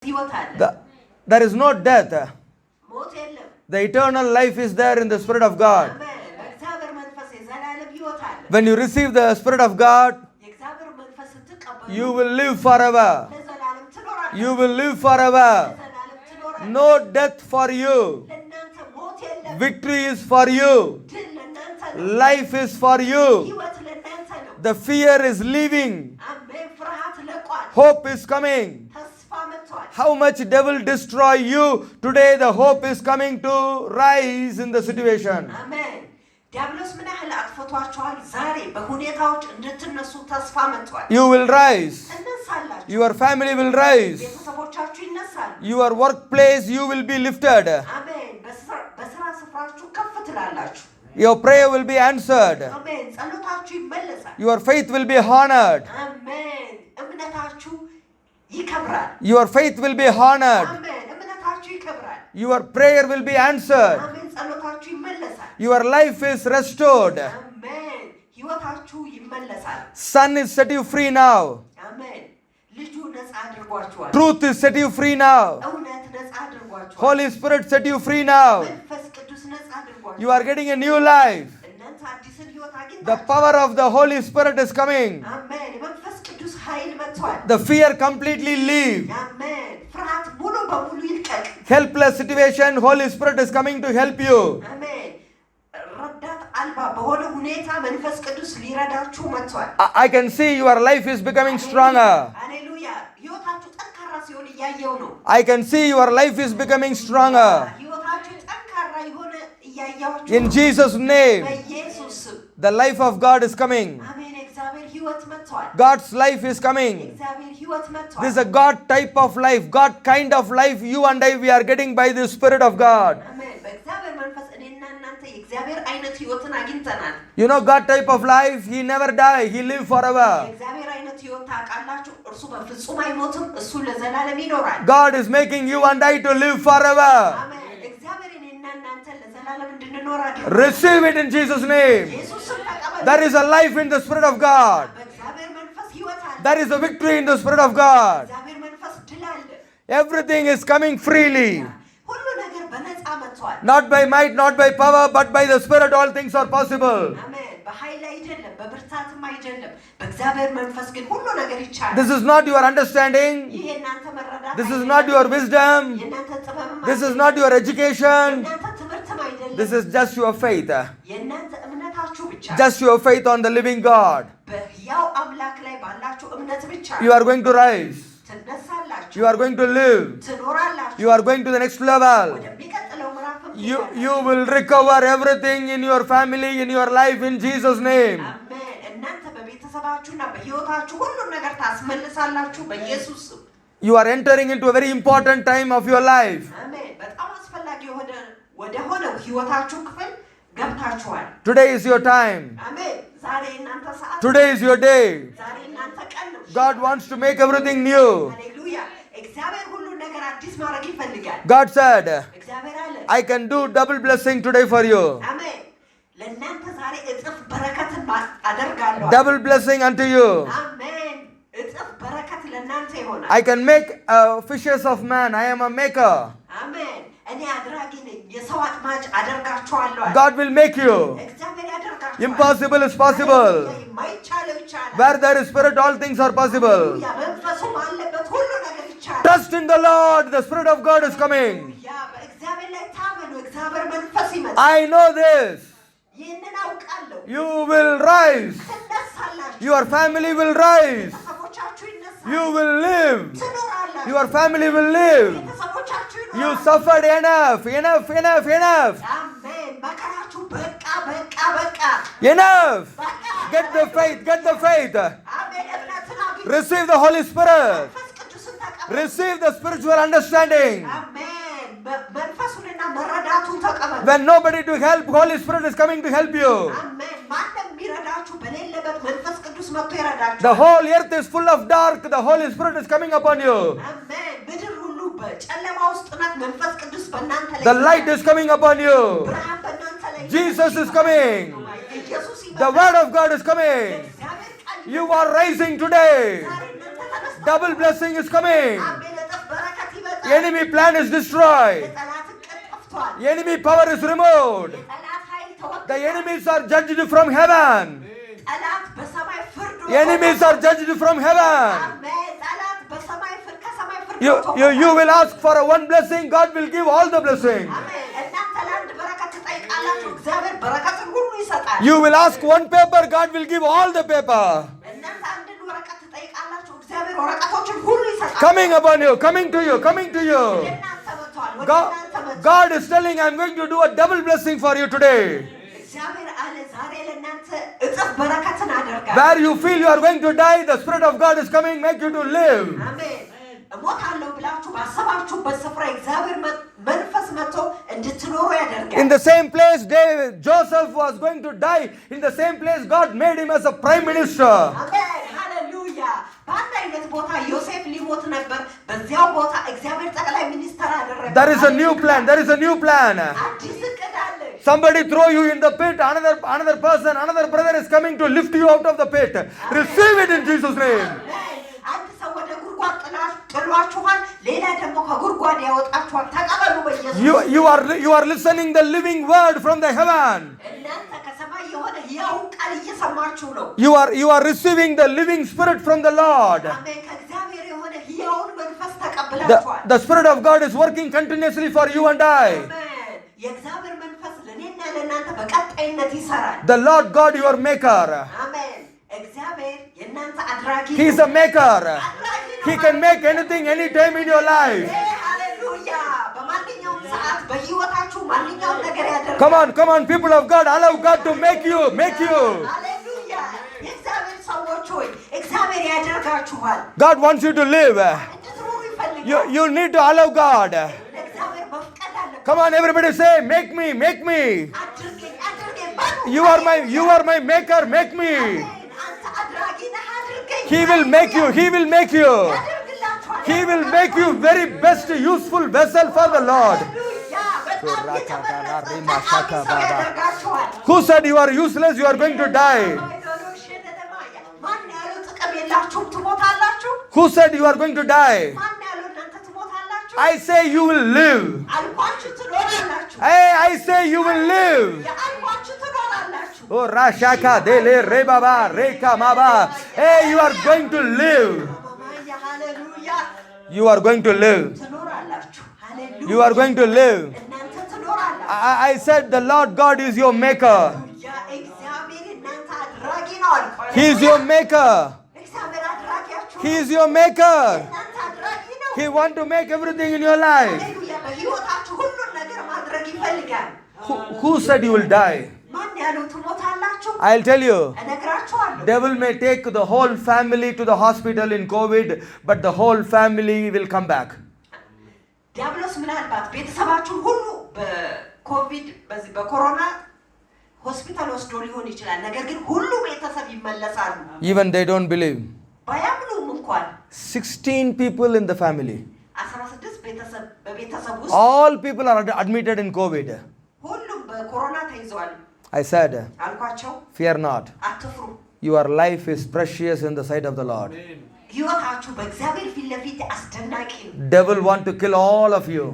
There is no death. The eternal life is there in the Spirit of God. When you receive the Spirit of God, you will live forever. You will live forever. No death for you. Victory is for you. Life is for you. The fear is leaving. Hope is coming. How much devil destroy you, today the hope is coming to rise in the situation. Amen. ዲያብሎስ ምን ያህል አጥፍቷቸዋል? ዛሬ በሁኔታዎች እንድትነሱ ተስፋ መጥቷል። You will rise. እነሳላችሁ። Your family will rise. ቤተሰቦቻችሁ ይነሳሉ። Your workplace you will be lifted. አሜን። በስራ ስፍራችሁ ከፍ ትላላችሁ። Your prayer will be answered. አሜን። ጸሎታችሁ ይመለሳል። Your faith will be honored. አሜን። እምነታችሁ ይከብራል። Your faith will be honored. አሜን። እምነታችሁ ይከብራል። Your prayer will be answered. አሜን። ጸሎታችሁ ይመለሳል። Your life is restored. አሜን። ሕይወታችሁ ይመለሳል። Son is set you free now. አሜን። ልጁ ነፃ አድርጓችኋል። Truth is set you free now. እውነት ነፃ አድርጓችኋል። Holy Spirit set you free now. መንፈስ ቅዱስ ነፃ አድርጓችኋል። You are getting a new life. እናንተ አዲስን ሕይወት The አግኝታችኋል። power of the Holy Spirit is coming. አሜን። የመንፈስ ቅዱስ ኃይል መጥቷል። The fear completely leave. አሜን። ፍርሃት ሙሉ በሙሉ ይልቀቅ። Helpless situation, Holy Spirit is coming to help you. አሜን። ረዳት አልባ በሆነ ሁኔታ መንፈስ ቅዱስ ሊረዳችሁ መጥቷል። I can see your life is becoming stronger. ሃሌሉያ። ሕይወታችሁ ጠንካራ ሲሆን እያየው ነው። I can see your life is becoming stronger. ሕይወታችሁ ጠንካራ የሆነ እያያችሁ In Jesus' name, በኢየሱስ ስም the life of God is coming. አሜን። እግዚአብሔር ሕይወት መጥቷል። God's life is coming. እግዚአብሔር ሕይወት መጥቷል። This is a God type of life, God kind of life you and I we are getting by the Spirit of God. አሜን። በእግዚአብሔር መንፈስ እኔና እናንተ የእግዚአብሔር አይነት ሕይወትን አግኝተናል። You know God type of life, he never die, he live forever. የእግዚአብሔር አይነት ሕይወት ታውቃላችሁ። እርሱ በፍጹም አይሞትም። እሱ ለዘላለም ይኖራል። God is making you and I to live forever. አሜን። እግዚአብሔር እኔና እናንተ ለዘላለም እንድንኖር አድርጓል። Receive it in Jesus' name. ኢየሱስን ተቀበሉ። There is a life in the Spirit of God. በእግዚአብሔር መንፈስ ሕይወት አለ። There is a victory in the Spirit of God. እግዚአብሔር መንፈስ ድል አለ። Everything is coming freely. ሁሉ ነገር በነፃ መጥቷል። Not by might, not by power, but by the Spirit all things are possible. አሜን። በኃይል አይደለም፣ በብርታትም አይደለም፣ በእግዚአብሔር መንፈስ ግን ሁሉ ነገር ይቻላል። This is not your understanding. ይሄ እናንተ መረዳት This is አይደለም። not your wisdom. የእናንተ ጥበብም This is አይደለም። not your education. የእናንተ ትምህርትም አይደለም። This is just your faith. የእናንተ እምነታችሁ ብቻ Just your faith on the living God. በሕያው አምላክ ላይ ባላችሁ እምነት ብቻ You are going to rise. ትነሳላችሁ፣ You are going to live. ትኖራላችሁ። You are going to the next level. ወደሚቀጥለው ምዕራፍም You will recover everything in your family, in your life, in Jesus' name. አሜን። እናንተ በቤተሰባችሁና በሕይወታችሁ ሁሉን ነገር ታስመልሳላችሁ በኢየሱስ ስም። You are entering into a very important time of your life. አሜን። በጣም አስፈላጊ ወደ ሆነው ሕይወታችሁ ክፍል ገብታችኋል። Today is your time. አሜን። ዛሬ እናንተ ሰዓት፣ Today is your day. ዛሬ እናንተ ቀን ነው። God wants to make everything new. ሃሌሉያ። እግዚአብሔር ሁሉን ነገር አዲስ ማድረግ ይፈልጋል። God said, እግዚአብሔር አለ፣ I can do double blessing today for you. አሜን። ለእናንተ ዛሬ እጥፍ በረከትን አደርጋለሁ። Double blessing unto you. አሜን። እጥፍ በረከት ለእናንተ ይሆናል። I can make fishes of man. I am a maker. አሜን። እኔ አድራጊ ነኝ፣ የሰው አጥማጅ አደርጋችኋለሁ። God will make you. እግዚአብሔር ያደርጋችኋል። Impossible is possible. የማይቻለው ይቻላል። Where there is Spirit, all things are possible. ሃሌሉያ። መንፈሱም አለበት፣ ሁሉ ነገር ይቻላል። Trust in the Lord. The Spirit of God is coming. ሃሌሉያ። በእግዚአብሔር ላይ ታመኑ፣ እግዚአብሔር መንፈስ ይመጣል። I know this. ይህንን አውቃለሁ። You will rise. ትነሳላችሁ። Your family will rise. ቤተሰቦቻችሁ ይነሳሉ። You will live. ትኖራላችሁ። Your family will live. ቤተሰቦቻችሁ You ይኖራሉ። suffered enough. Enough, enough, enough. አሜን። መከራችሁ በቃ በቃ በቃ Enough. በቃ። Get the faith. Get the faith. አሜን። እምነትን አግኙ። Receive the Holy Spirit. መንፈስ ቅዱስን ተቀበሉ። Receive the spiritual understanding. አሜን። መንፈሱንና መረዳቱን ተቀበሉ። When nobody to help, Holy Spirit is coming to help you. አሜን። ማንም የሚረዳችሁ በሌለበት መንፈስ ቅዱስ መጥቶ ይረዳችሁ። The whole earth is full of dark. The Holy Spirit is coming upon you. አሜን። ምድር ሁሉ በጨለማ ውስጥ ናት። መንፈስ ቅዱስ በእናንተ ላይ The light is coming upon you. ብርሃን በእናንተ ላይ Jesus is coming. ኢየሱስ ይመጣል። The word of God is coming. እግዚአብሔር ቃል You are rising today. ዛሬ እናንተ ተነስታችሁ። Double blessing is coming. አሜን። እጥፍ በረከት Enemy plan is destroyed. የጠላት እቅድ ጠፍቷል። Enemy power is removed. የጠላት ኃይል ተወግዷል። The enemies are judged from heaven. ጠላት በሰማይ ፍርድ Enemies are judged from heaven. አሜን። ጠላት በሰማይ ፍርድ ከሰማይ ፍርድ You will ask for one blessing, God will give all the blessing. አሜን። እናንተ ለአንድ በረከት ትጠይቃላችሁ፣ እግዚአብሔር በረከትን ሁሉ ይሰጣል። You will ask one paper, God will give all the paper. እናንተ አንድን ወረቀት ትጠይቃላችሁ፣ እግዚአብሔር ወረቀቶችን ሁሉ ይሰጣል። Coming upon you, coming to you, coming to you. እናንተ መጥቷል፣ ወደ God, እናንተ መጥቷል። God is telling, I'm going to do a double blessing for you today. እግዚአብሔር አለ ዛሬ ለእናንተ እጥፍ በረከትን አደርጋለሁ። Where you feel you are going to die, the Spirit of God is coming, make you to live. አሜን። እሞታለሁ ብላችሁ ባሰባችሁበት ስፍራ እግዚአብሔር መንፈስ መጥቶ እንድትኖሩ ያደርጋል። In the same place Joseph was going to die, in the same place God made him as a prime minister. አሜን ሃሌሉያ። በአንድ አይነት ቦታ ዮሴፍ ሊሞት ነበር፣ በዚያው ቦታ እግዚአብሔር ጠቅላይ ሚኒስትር አደረገ። There is a new plan, there is a new plan. አዲስ እቅድ አለ። Somebody throw you in the pit, another person, another brother is coming to lift you out of the pit. Receive it in Jesus' name. አንድ ሰው ወደ ጉድጓድ ጥሏችኋል፣ ሌላ ደግሞ ከጉድጓድ ያወጣችኋል። ተቀበሉ በኢየሱስ። You are listening the living word from the heaven. እናንተ ከሰማይ የሆነ ሕያው ቃል እየሰማችሁ ነው። You are receiving the living spirit from the Lord. አሜን። ከእግዚአብሔር የሆነ ሕያውን መንፈስ ተቀብላችኋል። The Spirit of God is working continuously for you and I. አሜን። የእግዚአብሔር መንፈስ ለእኔና ለእናንተ በቀጣይነት ይሰራል። The Lord God, your maker. አሜን። እግዚአብሔር የእናንተ አድራጊ He is a maker. He can make anything, anytime in your life. ሃሌሉያ። በማንኛውም ሰዓት በሕይወታችሁ ማንኛውም ነገር ያደርጋል። Come on, people of God, allow God to make you. ሃሌሉያ። የእግዚአብሔር ሰዎች ሆይ እግዚአብሔር ያደርጋችኋል። God wants you to live. እንድትኖሩ ይፈልጋል። You need to allow God. ለእግዚአብሔር መፍቀድ አለበት። Come on, everybody say, make me. አድርገኝ በሉ። You are my maker, make me. አንተ አድራጊ ነህ፣ አድርገኝ። He will make you. ያደርግላችኋል። He will make you very best useful vessel for the Lord. ሃሌሉያ። በጣም የተመረጠ ጠቃሚ ሰው ያደርጋችኋል። Who said you are useless, you are going to die? ማን ያለው ጥቅም የላችሁም ትሞታላችሁ? Who said you are going to die? ማን ያለው እናንተ ትሞታላችሁ? I say you will live. አልኳችሁ ትኖራላችሁ። Hey, I say you will live. አልኳችሁ ትኖራላችሁ። Oh, Rashaka dele re baba reka maba. Hey, you are going to live. ሃሌሉያ። You are going to live. ትኖራላችሁ። ሃሌሉያ። You are going to live. እናንተ ትኖራላችሁ። I said the Lord God is your maker. ያ እግዚአብሔር እናንተ አድራጊ ነው አልኳችሁ። He is your maker. እግዚአብሔር አድራጊያችሁ He is your maker. እናንተ አድራጊ ነው። He wants to make everything in your life. ሃሌሉያ። በሕይወታችሁ ሁሉን ነገር ማድረግ ይፈልጋል። Who said you will die? ማን ያለው ትሞታላችሁ? I'll tell you. እነግራችኋለሁ። Devil may take the whole family to the hospital in COVID, but the whole family will come back. ዲያብሎስ ምናልባት ቤተሰባችሁን ሁሉ በኮቪድ በዚህ በኮሮና ሆስፒታል ወስዶ ሊሆን ይችላል። ነገር ግን ሁሉ ቤተሰብ ይመለሳሉ። Even they don't believe. ባያምኑም እንኳን 16 people in the family. 16 ቤተሰብ በቤተሰብ ውስጥ All people are admitted in COVID. ሁሉም በኮሮና ተይዘዋል። I said, አልኳቸው fear not. አትፍሩ። Your life is precious in the sight of the Lord. ሕይወታችሁ በእግዚአብሔር ፊት ለፊት አስደናቂ ነው። Devil want to kill all of you.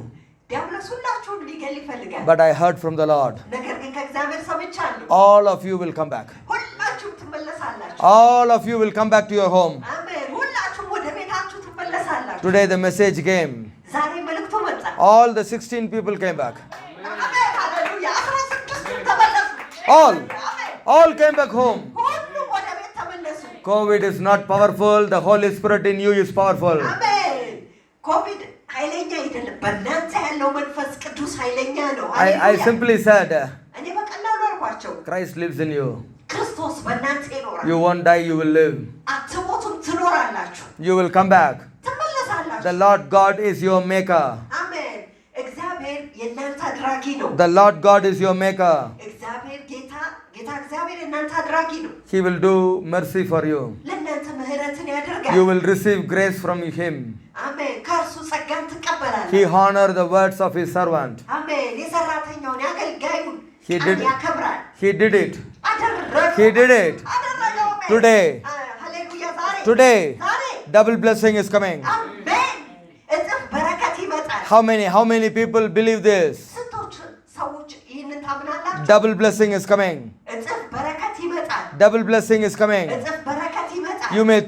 ዲያብሎስ ሁላችሁን ሊገል ይፈልጋል። But I heard from the Lord. ነገር ግን ከእግዚአብሔር ሰምቻለሁ። All of you will come back. ሁላችሁም ትመለሳላችሁ። All of you will come back to your home. አሜን። ሁላችሁም ወደ ቤታችሁ ትመለሳላችሁ። Today the message came. ዛሬ መልእክቱ መጣ። All the 16 people came back. አሜን ሃሌሉያ። 16 ተመለሱ። All came back home. ሁሉም ወደ ቤት ተመለሱ። COVID is not powerful. The Holy Spirit in you is powerful. አሜን። ኮቪድ ኃይለኛ አይደለም፣ በእናንተ ያለው መንፈስ ቅዱስ ኃይለኛ ነው። I simply said, እኔ በቀላሉ አልኳቸው፣ Christ lives in you. ክርስቶስ በእናንተ ይኖራል። You won't die, you will live. አትሞቱም፣ ትኖራላችሁ፣ You will come back. ትመለሳላችሁ። The Lord God is your maker. አሜን። እግዚአብሔር የእናንተ አድራጊ ነው። The Lord God is your maker. እግዚአብሔር ጌታ እግዚአብሔር የእናንተ አድራጊ ነው። He will do mercy for you. ለእናንተ ምሕረትን ያደርጋል። You will receive grace from him. አሜን። ከእርሱ ጸጋን ትቀበላለህ። He honor the words of his servant. አሜን። የሰራተኛውን የአገልጋዩን He ቃል did. ያከብራል። He did it. አደረገው። He did it. አደረገው። Today. ሃሌሉያ። ዛሬ Today, ዛሬ double blessing is coming. አሜን። እጥፍ በረከት ይመጣል። How many people believe this? ስንቶች ሰዎች ይህንን ታምናላችሁ? Double blessing is coming. እጥፍ በረከት ይመጣል። Double blessing is coming. እጥፍ በረከት ይመጣል። You may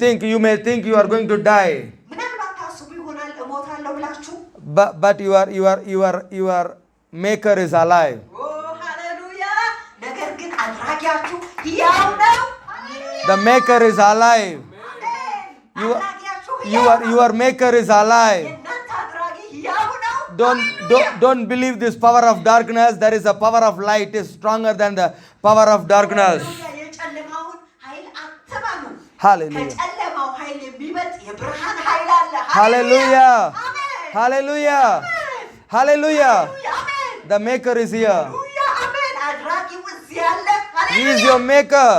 think you are going to die, ምናልባት ታስቡ ይሆናል እሞታለሁ ብላችሁ። but your maker is alive. ኦ ሃሌሉያ! ነገር ግን አድራጊያችሁ ሕያው ነው። The maker is alive. Your maker is alive. የእናንተ አድራጊ ሕያው ነው። Don't believe this power of darkness. There is a power of light is stronger than the power of darkness. የጨለማውን ኃይል አትመኑ። Hallelujah. ከጨለማው ኃይል የሚበልጥ የብርሃን ኃይል አለ። Hallelujah. አሜን። Hallelujah. Hallelujah. አሜን። The maker is here. ሃሌሉያ አሜን። አድራጊው እዚህ አለ። He is your maker.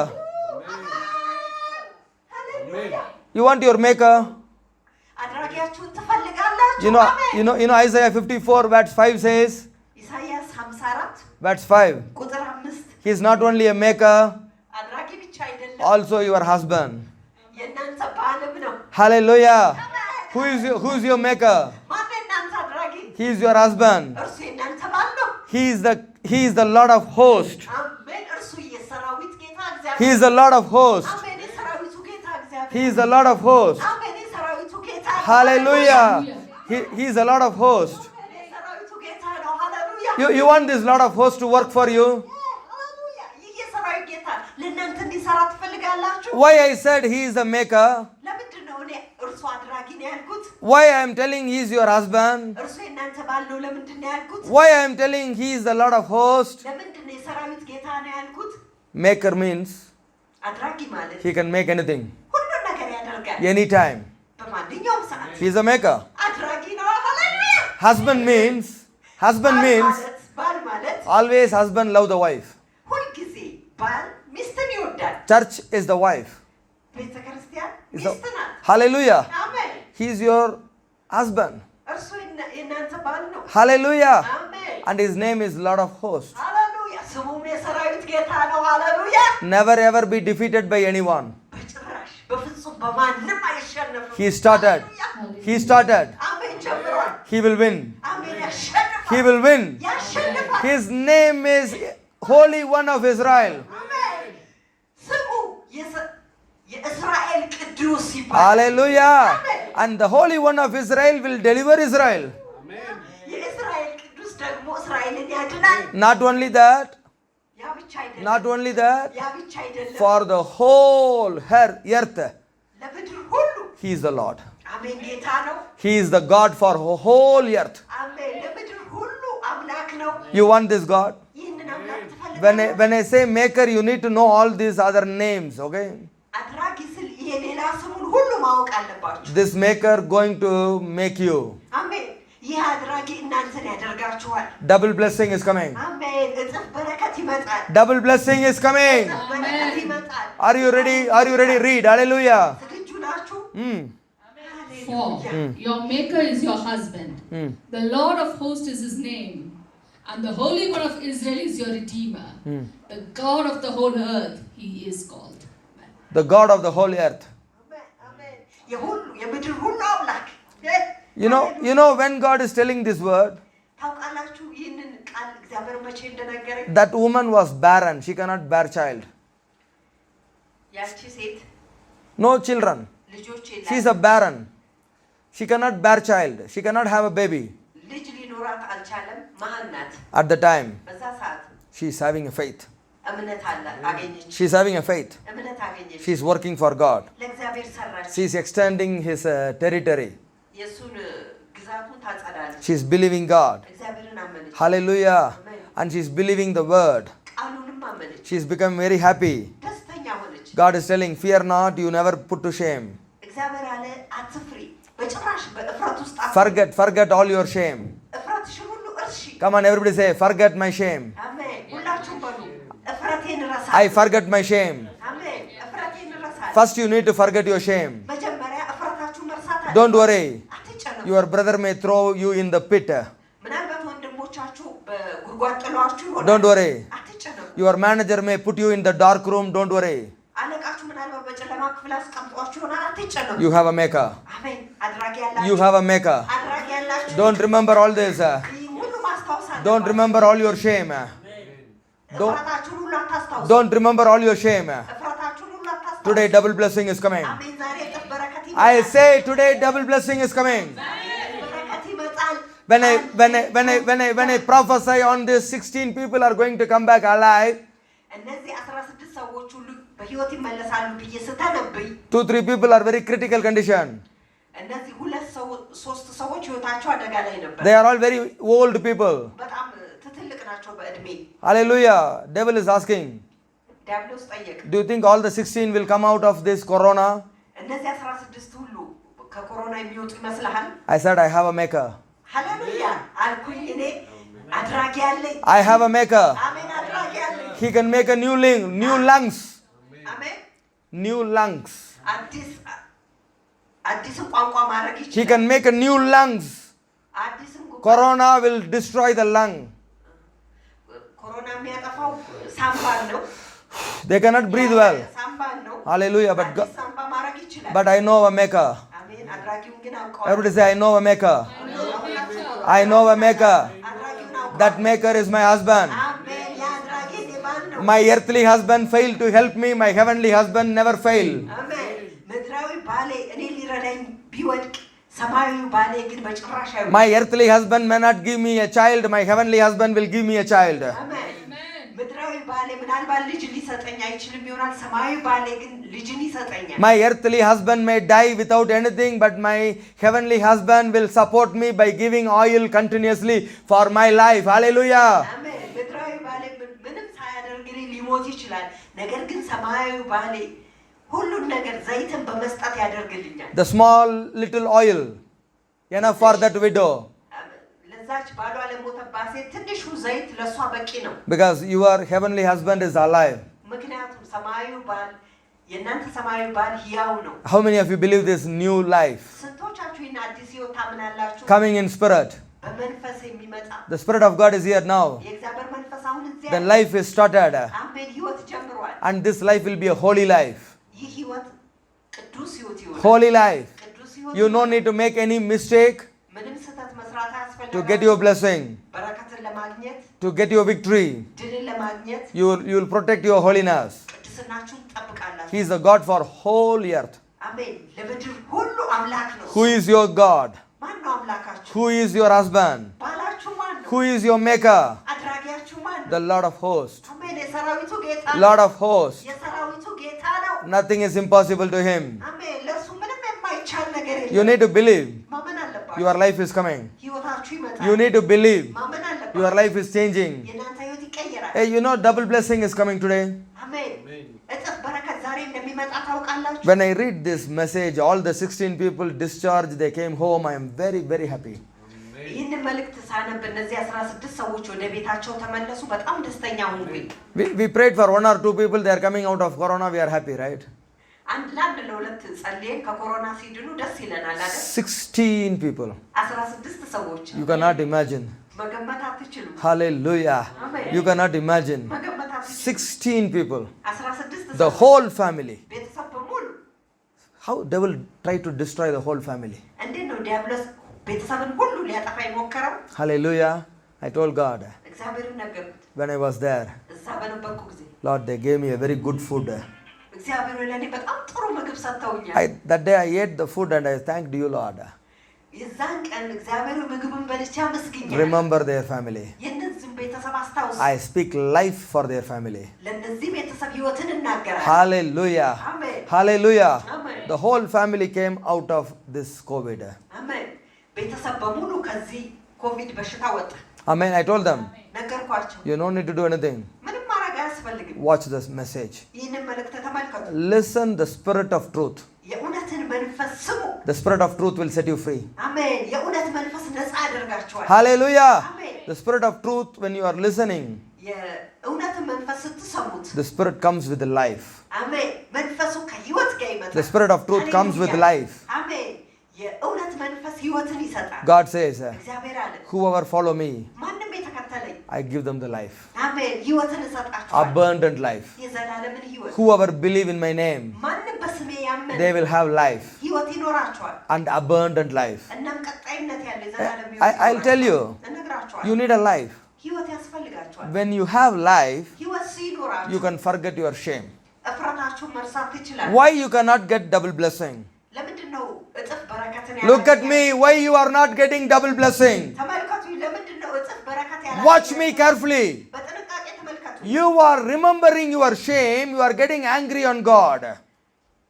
ሃሌሉያ። You want your maker? አድራጊያችሁን ትፈልጋላችሁ? You know, አሜን። you know Isaiah 54 verse 5 says, ኢሳይያስ 54 verse 5, ቁጥር 5 he is not only a maker, አድራጊ ብቻ አይደለም፣ also your husband. የእናንተ ባልም ነው። Hallelujah. Who is your maker? ማን የእናንተ አድራጊ? He is your husband. እርሱ የእናንተ ባል ነው። He is the Lord of hosts. አሜን። እርሱ የሰራዊት ጌታ እግዚአብሔር። He is the Lord of hosts. አሜን። የሰራዊቱ ጌታ እግዚአብሔር። He is the Lord of hosts. አሜን። የሰራዊቱ ጌታ። Hallelujah. He is the Lord of hosts. አሜን። የሰራዊቱ ጌታ ነው። ሃሌሉያ። You want this Lord of hosts to work for you? ሃሌሉያ። ይህ የሰራዊት ጌታ ለእናንተ እንዲሰራ ትፈልጋላችሁ? Why I said he is the maker? ለምንድን ነው እኔ እርሱ አድራጊ ነው ያልኩት? Why I am telling he is your husband? እርሱ የእናንተ ባል ነው ለምንድን ነው ያልኩት? Why I am telling he is the Lord of hosts? ለምንድን ነው የሰራዊት ጌታ ነው ያልኩት? Maker means አድራጊ ማለት he can make anything, ሁሉን ነገር ያደርጋል anytime. በማንኛውም ሰዓት። He is a maker. አድራጊ ነው። ሃሌሉያ። Husband means ባል ማለት always husband love the wife. ሁልጊዜ ባል ሚስትን ይወዳል። Church is the wife. ቤተ ክርስቲያን Is the, ሚስት ናት። hallelujah. አሜን። He is your husband. እርሱ የእናንተ ባል ነው። Hallelujah. አሜን። And his name is Lord of hosts. ሃሌሉያ። ስሙም የሰራዊት ጌታ ነው። ሃሌሉያ። Never ever be defeated by anyone. በጭራሽ በፍጹም በማንም አይሸነፍም። He started. He started. አሜን። ጀምሯል። He will win. አሜን። ያሸንፋል። He will win. ያሸንፋል። His name is Holy One of Israel. አሜን። ስሙ የእስራኤል ቅዱስ ይባላል። Hallelujah. And the Holy One of Israel will deliver Israel. የእስራኤል ቅዱስ ደግሞ እስራኤልን ያድናል። Not only that, ያ ብቻ አይደለም። not only that, ያ ብቻ አይደለም። for the whole earth, ለምድር ሁሉ He is the Lord. አሜን። ጌታ ነው። He is the God for whole earth. አሜን። ለምድር ሁሉ አምላክ ነው። You want this God? ይህንን አምላክ ትፈልጋለህ? When I say maker, you need to know all these other names, okay? አድራጊ ስል ይሄ ሌላ ስሙን ሁሉ ማወቅ አለባችሁ። This maker going to make you. አሜን። ይህ አድራጊ እናንተን ያደርጋችኋል። Double blessing is coming. አሜን። እጥፍ በረከት ይመጣል። Double blessing is coming. እጥፍ በረከት ይመጣል። Are you ready? Are you ready? Read. Hallelujah. ዝግጁ ናችሁ? For your maker is your husband. The Lord of hosts is his name. And the Holy One of Israel is your Redeemer. The God of the whole earth, he is called. The God of the whole earth. አሜን። አሜን። የሁሉ የምድር ሁሉ አምላክ። You know when God is telling this word, ታውቃላችሁ ይህንን ቃል እግዚአብሔር መቼ እንደነገረኝ? that woman was barren. She cannot bear child. ያቺ ሴት No children. ልጆች She is a barren. She cannot bear child. She cannot have a baby. ልጅ ሊኖራት አልቻለም። መሃን ናት። At the time, በዛ ሰዓት she is having a faith. እምነት አገኘች። She is having a faith. እምነት አገኘች። She is working for God. ለእግዚአብሔር ሰራች። She is extending his territory. የእሱን ግዛቱን ታጸዳለች። She is believing God. እግዚአብሔርን አመነች። Hallelujah. And she is believing the word. ቃሉንም አመነች። She is become very happy. ደስተኛ ሆነች። God is telling, fear not, you never put to shame. እግዚአብሔር አለ አትፍሪ፣ በጭራሽ በእፍረት ውስጥ Forget all your shame. እፍረትሽን ሁሉ እርሺ። Come on, everybody say, forget my shame. አሜን። ሁላችሁም በሉ እፍረቴን እረሳለሁ። I forget my shame. አሜን። እፍረቴን እረሳለሁ። First you need to forget your shame. መጀመሪያ እፍረታችሁን መርሳት አለ። Don't worry. አትጨነቁ። Your brother may throw you in the pit. ምናልባት ወንድሞቻችሁ በጉድጓድ ጥሏችሁ ይሆናል። Don't worry. አትጨነቁ። Your manager may put you in the dark room. Don't worry. አለቃችሁ ምናልባት በጨለማ ክፍል አስቀምጧችሁ ይሆናል። አትጨነቁ። You have a maker. አሜን። አድራጊ You ያላችሁ have a maker. አድራጊ ያላችሁ Don't remember all this. ይህን ሁሉ ማስታወስ Don't አለባችሁ። remember all your shame. እፍረታችሁን ሁሉ አታስታውሱ። Don't remember all your shame. እፍረታችሁን ሁሉ አታስታውሱ። Today double blessing is coming. አሜን። ዛሬ እጥፍ በረከት I ይመጣል። say today double blessing is coming. በረከት ይመጣል። When I prophesy on this, 16 people are going to come back alive. እነዚህ 16 ሰዎች ሁሉ በህይወት ይመለሳሉ ብዬ ስተነብይ 2-3 people are very critical condition. እነዚህ ሶስት ሰዎች ህይወታቸው አደጋ ላይ ነበር። They are all very old people. በጣም ትልቅ ናቸው በእድሜ። Hallelujah. Devil is asking, ዲያብሎስ ጠየቀ፣ do you think all the 16 will come out of this corona? እነዚህ 16 ሁሉ ከኮሮና የሚወጡ ይመስልሃል? I said I have a maker. ሃሌሉያ አልኩኝ። እኔ አድራጊ አለኝ። I have a maker. አሜን። አድራጊ አለኝ። He can make a new lungs. አሜን። New lungs. አዲስን ቋንቋ ማድረግ He ይችላል። can make a new lungs. አዲስን Corona will destroy the lung. ኮሮና የሚያጠፋው ሳምባን ነው። They cannot breathe well. ሳምባን ነው። Hallelujah. አዲስ ሳምባ ማድረግ ይችላል። But I know a maker. አሜን። አድራጊውን ግን አውቀዋለሁ። Everybody say, I know a maker. I know a maker. አድራጊውን አውቀዋለሁ። That maker is my husband. አሜን። ያ አድራጊ የማን ነው? My earthly husband failed to help me. My heavenly husband never failed. አሜን። ምድራዊ ባሌ እኔ ሊረዳኝ ቢወድቅ ሰማያዊ ባሌ ግን በጭራሽ አይወድቅም። My earthly husband may not give me a child. My heavenly husband will give me a child. አሜን። ምድራዊ ባሌ ምናልባት ልጅ ሊሰጠኝ አይችልም ይሆናል። ሰማያዊ ባሌ ግን ልጅን ይሰጠኛል። My earthly husband may die without anything, but my heavenly husband will support me by giving oil continuously for my life. Hallelujah. አሜን። ምድራዊ ባሌ ምንም ሳያደርግልኝ ሊሞት ይችላል። ነገር ግን ሰማያዊ ባሌ ሁሉን ነገር ዘይትን በመስጠት ያደርግልኛል። The small little oil, enough for that widow. ለዛች ባሏ ለሞተባት ሴት ትንሹ ዘይት ለሷ በቂ ነው። Because your heavenly husband is alive. ምክንያቱም ሰማያዊ ባል የእናንተ ሰማያዊ ባል ሕያው ነው። How many of you believe this new life ስንቶቻችሁ ይህን አዲስ ሕይወት ታምናላችሁ? coming in spirit? በመንፈስ የሚመጣ The spirit of God is here now. የእግዚአብሔር መንፈስ አሁን እዚያ Then life is started. አሜን። ሕይወት ጀምሯል። And this life will be a holy life. ይህ ሕይወት ቅዱስ ሕይወት ይሆናል። Holy life. ቅዱስ ሕይወት You don't need to make any mistake ምንም ስህተት መስራት አያስፈልግም። to get your blessing, በረከትን ለማግኘት to get your victory. ድልን ለማግኘት You will protect your holiness. ቅድስናችሁን ትጠብቃላችሁ። He is the God for whole earth. አሜን። ለምድር ሁሉ አምላክ ነው። Who is your God? ማን ነው አምላካችሁ? Who is your husband? ባላችሁ ማን ነው? Who is your maker? አድራጊያችሁ ማን ነው? The Lord of hosts. አሜን። የሰራዊቱ ጌታ ነው። Lord of hosts. የሰራዊቱ ጌታ ነው። Nothing is impossible to him. አሜን። ለእሱ ምንም የማይቻል ነገር የለም። You need to believe. ማመን አለባችሁ። Your life is coming. ሕይወታችሁ ይመጣል። You need to believe. ማመን አለባችሁ። Your life is changing. የእናንተ ሕይወት ይቀየራል። Hey, you know double blessing is coming today. አሜን። እጥፍ በረከት ዛሬ እንደሚመጣ ታውቃላችሁ። When I read this message, all the 16 people discharged, they came home. I am very, very happy. ይህንን መልእክት ሳነብ እነዚህ 16 ሰዎች ወደ ቤታቸው ተመለሱ። በጣም ደስተኛ ሆንኩኝ። We prayed for 1 or 2 people. They are coming out of corona. We are happy, right? ለአንድ ለሁለት ጸልየን ከኮሮና ሲድኑ ደስ ይለናል አይደል? 16 people. 16 ሰዎች You cannot imagine. መገመት አትችሉም። Hallelujah. You cannot imagine. መገመት አትችሉም። 16 people. 16 The ሰዎች whole family. ቤተሰብ በሙሉ How devil tried to destroy the whole family. እንዴት ነው ዲያብሎስ ቤተሰብን ሁሉ ሊያጠፋ የሞከረው? Hallelujah. I told God እግዚአብሔርን ነገርኩት። when I was there, እዛ በነበርኩ ጊዜ Lord, they gave me a very good food. እግዚአብሔር ለእኔ በጣም ጥሩ ምግብ ሰጥተውኛል። That day I ate the food and I thanked you, Lord. የዛን ቀን እግዚአብሔር ምግብን በልቼ አመስግኛለሁ። Remember their family. የእነዚህን ቤተሰብ አስታውስ። I speak life for their family. ለእነዚህ ቤተሰብ ሕይወትን እናገራለሁ። Hallelujah. አሜን። Hallelujah. Amen. The whole family came out of this COVID. አሜን። ቤተሰብ በሙሉ ከዚህ ኮቪድ በሽታ ወጣ። Amen. I told them, ነገርኳቸው። you don't need to do anything. ምንም ማድረግ አያስፈልግም። Watch this message. ይህንን መልእክት ተመልከቱ። Listen the spirit of truth. የእውነትን መንፈስ ስሙ። The spirit of truth will set you free. አሜን። የእውነት መንፈስ ነፃ ያደርጋችኋል። Hallelujah. Amen. The spirit of truth, when you are listening, የእውነትን መንፈስ ስትሰሙት the spirit comes with life. አሜን። መንፈሱ ከሕይወት ጋር ይመጣል። The spirit of truth comes with ሃሌሉያ። life. አሜን። የእውነት መንፈስ ሕይወትን ይሰጣል። God says, እግዚአብሔር አለ whoever follow me, ማንም የተከተለኝ I give them the life. አሜን ሕይወትን እሰጣችኋለሁ። Abundant life. የዘላለምን ሕይወት Whoever believe in my name, ማንም በስሜ ያመነ they will have life ሕይወት ይኖራቸዋል and abundant life. እናም ቀጣይነት ያለው የዘላለም I'll tell you, እነግራቸዋለሁ you need a life. ሕይወት ያስፈልጋቸዋል When you have life, ሕይወት ሲኖራችሁ you can forget your shame. እፍረታችሁን መርሳት ትችላላችሁ Why you cannot get double blessing? ለምንድን ነው እጥፍ በረከትን Look at me, why you are not getting double blessing? ተመልከቱ ለምንድን ነው እጥፍ በረከት Watch me carefully. በጥንቃቄ ተመልከቱ You are remembering your shame, you are getting angry on God.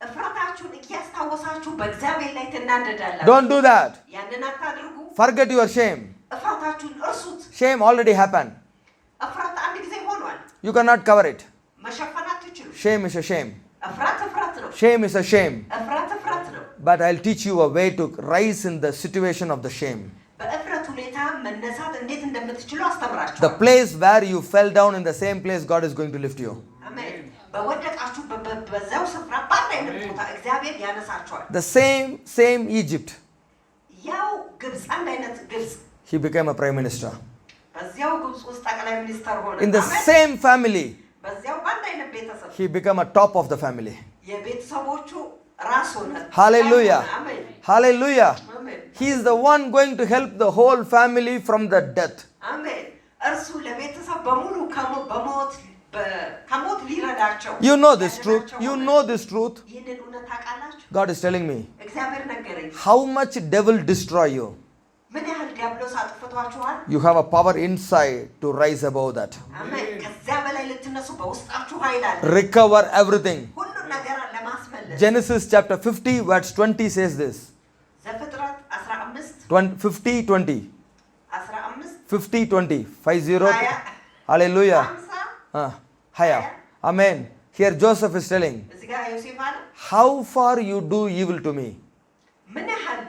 እፍረታችሁን እያስታወሳችሁ በእግዚአብሔር ላይ ትናደዳላችሁ Don't do that. ያንን አታድርጉ Forget your shame. እፍረታችሁን እርሱት Shame already happened. እፍረት አንድ ጊዜ ሆኗል You cannot cover it. መሸፈን አትችሉ Shame is a shame. እፍረት ነው Shame is a shame. እፍረት ነው But I'll teach you a way to rise in the situation of the shame. በእፍረት ሁኔታ መነሳት እንዴት እንደምትችሉ The አስተምራችኋለሁ place where you fell down, in the same place God is going to lift you. አሜን በወደቃችሁ በዛው ስፍራ ባንድ አይነት ቦታ እግዚአብሔር ያነሳችኋል The same Egypt, ያው ግብፅ አንድ አይነት ግብፅ he became a prime minister. በዚያው ግብፅ ውስጥ ጠቅላይ ሚኒስተር ሆነ In the አሜን same family, በዚያው ባንድ አይነት ቤተሰብ he became a top of the family. የቤተሰቦቹ ራስ ሆነ Hallelujah. አሜን Hallelujah. አሜን He is the one going to help the whole family from the death. አሜን እርሱ ለቤተሰብ በሙሉ ከሞት ሊረዳቸው You know this truth. You know this truth. ይህንን እውነት ታውቃላችሁ God is telling me እግዚአብሔር ነገረኝ how much devil destroy you. ምን ያህል ዲያብሎስ አጥፍቷችኋል You have a power inside to rise above that. አሜን ከዚያ በላይ ልትነሱ በውስጣችሁ ኃይል አለ Recover everything. ሁሉን ነገር ለማስመለስ Genesis chapter 50 verse 20 says this. ዘፍጥረት 15 50 20. 15 50 20. 50. Hallelujah. 50 Higher. Amen. Here Joseph is telling, እዚህ ጋር ዮሴፍ አለ how far you do evil to me, ምን ያህል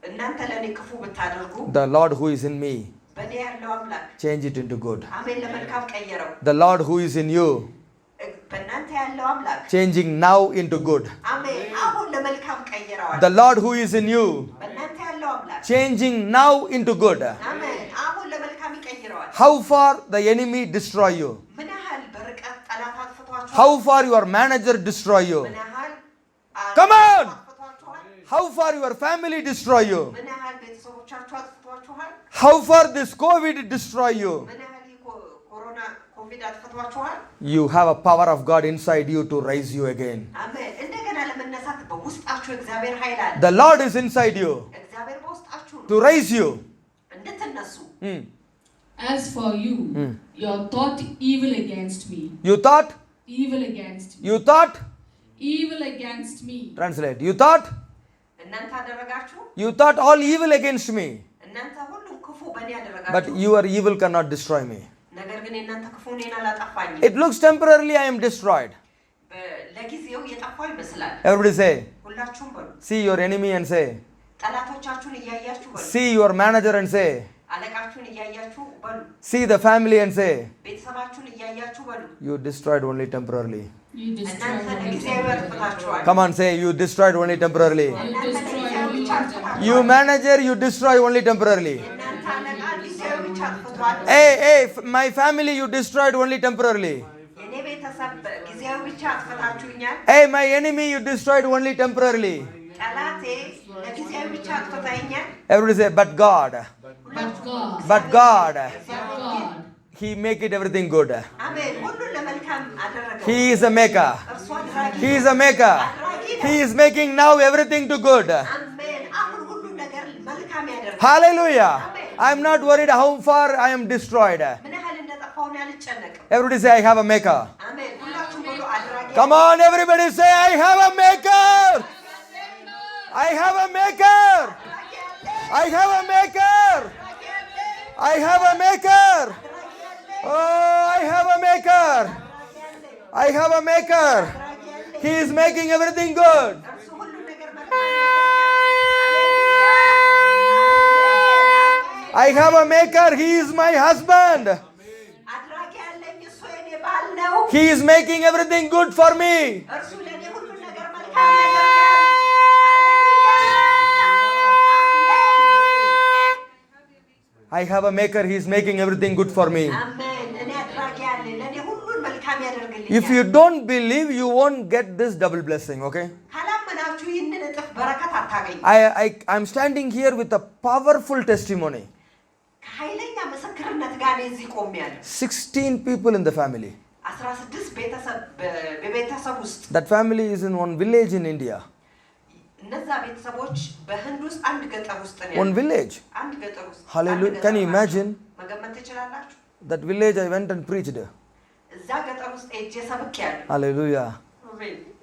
እናንተ ለኔ ክፉ ብታደርጉ the Lord who is in me, በእኔ ያለው አምላክ change it into good. አሜን ለመልካም ቀየረው The Lord who is in you, በእናንተ ያለው አምላክ changing now into good. አሜን አሁን ለመልካም ቀየረዋል The Lord who is in you, በእናንተ ያለው አምላክ changing now into good. አሜን አሁን ለመልካም ይቀይረዋል How far the enemy destroy you, ምን ያህል በርቀት ጠላት አጥፍቷችኋል how far your manager destroy you, ምን ያህል Come on! አጥፍቷችኋል how far your family destroy you, ምን ያህል ቤተሰቦቻችሁ አጥፍቷችኋል how far this COVID destroy you. ምን ያህል ኮሮና ኮቪድ አጥፍቷችኋል You have a power of God inside you to raise you again. አሜን እንደገና ለመነሳት በውስጣችሁ እግዚአብሔር ኃይል አለ The Lord is inside you እግዚአብሔር በውስጣችሁ ነው to raise you. እንድትነሱ As for you, your thought evil against me. You thought, Evil against me. you thought, Evil against me. translate, you thought, እናንተ አደረጋችሁ you thought all evil against me, እናንተ ሁሉም ክፉ በእኔ but ያደረጋችሁ your evil cannot destroy me. ነገር ግን የእናንተ ክፉ እኔን አላጠፋኝም It looks temporarily I am destroyed. ለጊዜው የጠፋው ይመስላል Everybody say, ሁላችሁም በሉ see your enemy and say, ጠላቶቻችሁን እያያችሁ በሉ see your manager and say, አለቃችሁን እያያችሁ በሉ see the family and say, ቤተሰባችሁን እያያችሁ በሉ you destroyed only temporarily. You destroy እናንተ only ለጊዜያዊ አጥፍታችኋል Come on, say, you destroyed only temporarily. እናንተ ለጊዜያዊ ብቻ አጥፍታችኋል You manager, you destroy only temporarily. እናንተ አለቃ ጊዜያዊ ብቻ አጥፍቷል Hey, my family, you destroyed only temporarily. የኔ ቤተሰብ ጊዜያዊ ብቻ አጥፍታችሁኛል Hey, my enemy, you destroyed only temporarily. ጠላቴ ለጊዜያዊ ብቻ አጥፍታኛል Everybody say, but God, But God. but God, But God. He make it everything good. አሜን ሁሉን ለመልካም አደረገው He is a maker. እርሱ አድራጊ He is a maker. He is making now everything to good. አሜን አሁን ሁሉን ነገር መልካም ያደርጋል Hallelujah. I'm not worried how far I am destroyed. ምን ያህል እንደጠፋው ነው አልጨነቅም Everybody say, I have a maker. አሜን ሁላችሁም ብሎ አድራጊ Come on, everybody say, I have a maker. I have a maker. I have a maker. I have a maker. Oh, I have a maker. I have a maker. He is making everything good. እርሱ ሁሉን ነገር መልካም I have a maker. He is my husband. አድራጊ ያለኝ እሱ የኔ ባል ነው He is making everything good for me. እርሱ ለኔ ሁሉን ነገር መልካም ያደርጋል I have a maker. He is making everything good for me. አሜን እኔ አድራጊ ያለኝ ለኔ ሁሉን መልካም If ያደርግልኛል you don't believe, you won't get this double blessing, okay? ካላመናችሁ በረከት አታገኝ። I'm standing here with a powerful testimony. ኃይለኛ ምስክርነት ጋር እዚህ ቆሜያለሁ። 16 people in the family. 16 ቤተሰብ በቤተሰብ ውስጥ. That family is in one village in India. እነዛ ቤተሰቦች በህንድ ውስጥ አንድ ገጠር ውስጥ ነው። One village. አንድ ገጠር ውስጥ. Hallelujah. Can you imagine? መገመት ትችላላችሁ? That village I went and preached. እዛ ገጠር ውስጥ ሄጄ ሰብኬያለሁ። Hallelujah.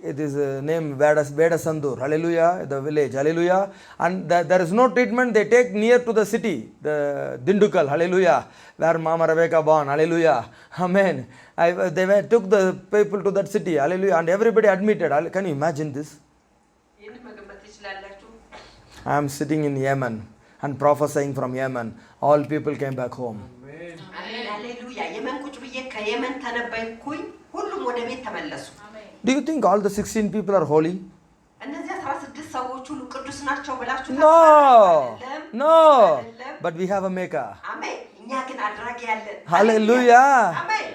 It is named Veda Sandur. Hallelujah. The village. Hallelujah. And there is no treatment. They take near to the city, the Dindukal. Hallelujah. Where Mama Rebecca born. Hallelujah. Amen. Took the people to that city. Hallelujah. And everybody admitted. Can you imagine this? I am sitting in Yemen and prophesying from Yemen. All people came back home. Hallelujah. የመን ቁጭ ብዬ ከየመን ተነበይኩኝ ሁሉም ወደ ቤት ተመለሱ። Do you think all the 16 people are holy? እነዚህ 16 ሰዎች ሁሉ ቅዱስ ናቸው ብላችሁ No. But we have a maker. አሜን። እኛ ግን አድራጊ ያለን። Hallelujah. አሜን።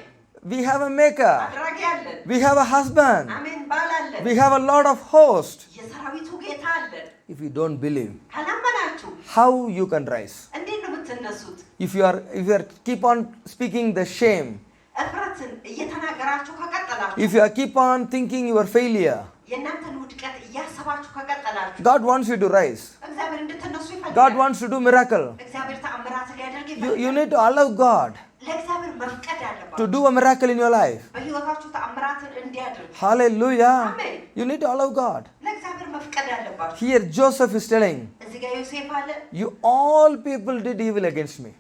We have a maker. አድራጊ ያለን። We have a husband. አሜን። ባል አለን። We have a Lord of hosts. የሰራዊቱ ጌታ አለን። If you don't believe, ካላመናችሁ how you can rise? እንዴት ነው የምትነሱት? If you are keep on speaking the shame, እፍረትን እየተናገራችሁ ከቀጠላችሁ if you are keep on thinking your failure, የእናንተን ውድቀት እያሰባችሁ ከቀጠላችሁ God wants you to rise. እግዚአብሔር እንድትነሱ ይፈልጋል። God wants to do miracle. እግዚአብሔር ተአምራት ሊያደርግ ይፈልጋል። You need to allow God ለእግዚአብሔር መፍቀድ አለባችሁ። to do a miracle in your life. በህይወታችሁ ተአምራትን እንዲያደርግ Hallelujah. Amen. You need to allow God. ለእግዚአብሔር መፍቀድ አለባችሁ። Here Joseph is telling, እዚህ ጋር ዮሴፍ አለ you all people did evil against me.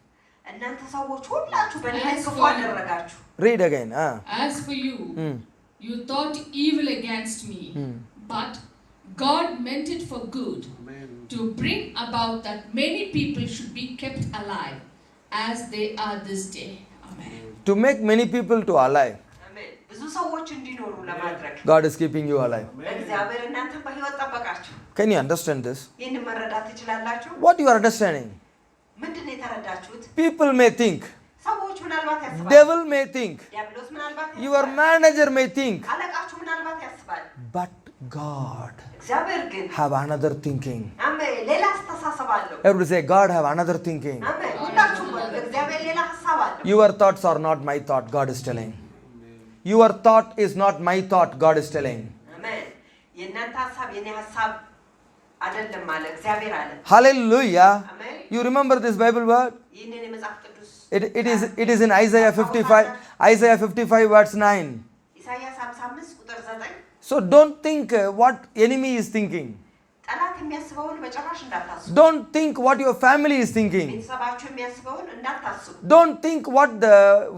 እናንተ ሰዎች ሁላችሁ በእኔ ላይ ክፉ አደረጋችሁ። Read again. As for you, you thought evil against me, but God meant it for good, to bring about that many people should be kept alive as they are this day. Amen. To make many people to alive. አሜን። ብዙ ሰዎች እንዲኖሩ ለማድረግ God is keeping you alive. እግዚአብሔር እናንተን በህይወት ጠበቃችሁ። Can you understand this? ይህን መረዳት ትችላላችሁ? What you are understanding? ምንድን ነው የተረዳችሁት? People may think, ሰዎች ምናልባት ያስባሉ። devil may think, ዲያብሎስ ምናልባት ያስባል። your manager may think, አለቃችሁ ምናልባት ያስባል። but God እግዚአብሔር ግን have another thinking. አሜን ሌላ አስተሳሰብ አለው። Everybody say, God have another thinking. አሜን ሁላችሁም እግዚአብሔር ሌላ ሐሳብ አለው። Your thoughts are not my thought, God is telling. Your thought is not my thought, God is telling. አሜን የእናንተ ሐሳብ የኔ ሐሳብ አይደለም አለ እግዚአብሔር አለ። Hallelujah. አሜን You remember this Bible word? ይህንን የመጽሐፍ ቅዱስ It is in Isaiah 55 verse 9. ኢሳይያስ 55 ቁጥር 9 So don't think what enemy is thinking. ጠላት የሚያስበውን በጭራሽ እንዳታስቡ። Don't think what your family is thinking. ቤተሰባችሁ የሚያስበውን እንዳታስቡ። Don't think what the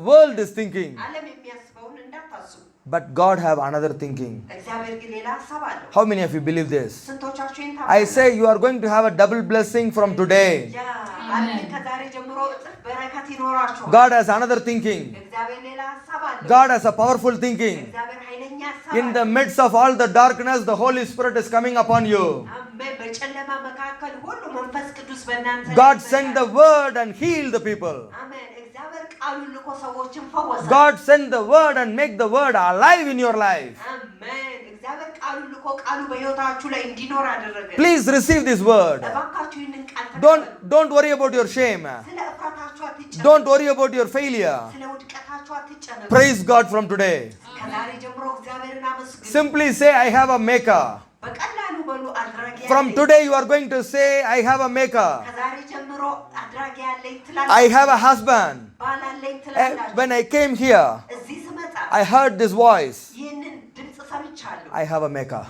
world is thinking. ዓለም የሚያስበውን እንዳታስቡ። But God have another thinking. እግዚአብሔር ግን ሌላ ሐሳብ አለው። How many of you believe this? ስንቶቻችሁ ይህን I say you are going to have a double blessing from today. ያ ማለት ከዛሬ ጀምሮ እጥፍ በረከት ይኖራችኋል። God has another thinking. እግዚአብሔር ሌላ ሐሳብ አለው። God has a powerful thinking. እግዚአብሔር ኃይለኛ ሐሳብ In the midst of all the darkness, the Holy Spirit is coming upon you. አሜን በጨለማ መካከል ሁሉ መንፈስ ቅዱስ በእናንተ God sent the word and healed the people. አሜን እግዚአብሔር ቃሉን ልኮ ሰዎችን ፈወሰ። God sent the word and make the word alive in your life. አሜን እግዚአብሔር ቃሉን ልኮ ቃሉ በሕይወታችሁ ላይ እንዲኖር አደረገ። Please receive this word. እባካችሁ ይህንን ቃል ተቀበሉ። Don't worry about your shame. ስለ እፍረታችሁ አትጨነቁ። Don't worry about your failure. ስለ ውድቀታችሁ አትጨነቁ። Praise God from today. ከዛሬ ጀምሮ እግዚአብሔርን አመስግኑ። Simply say, I have a maker. በቀላሉ በሉ አድራጊ ያለኝ። From today you are going to say, I have a maker. ከዛሬ ጀምሮ አድራጊ ያለኝ I ትላለች። have a husband. ባል አለኝ ትላለች። When I came here, እዚህ ስመጣ I heard this voice. ይህንን ድምፅ ሰምቻለሁ። I have a maker.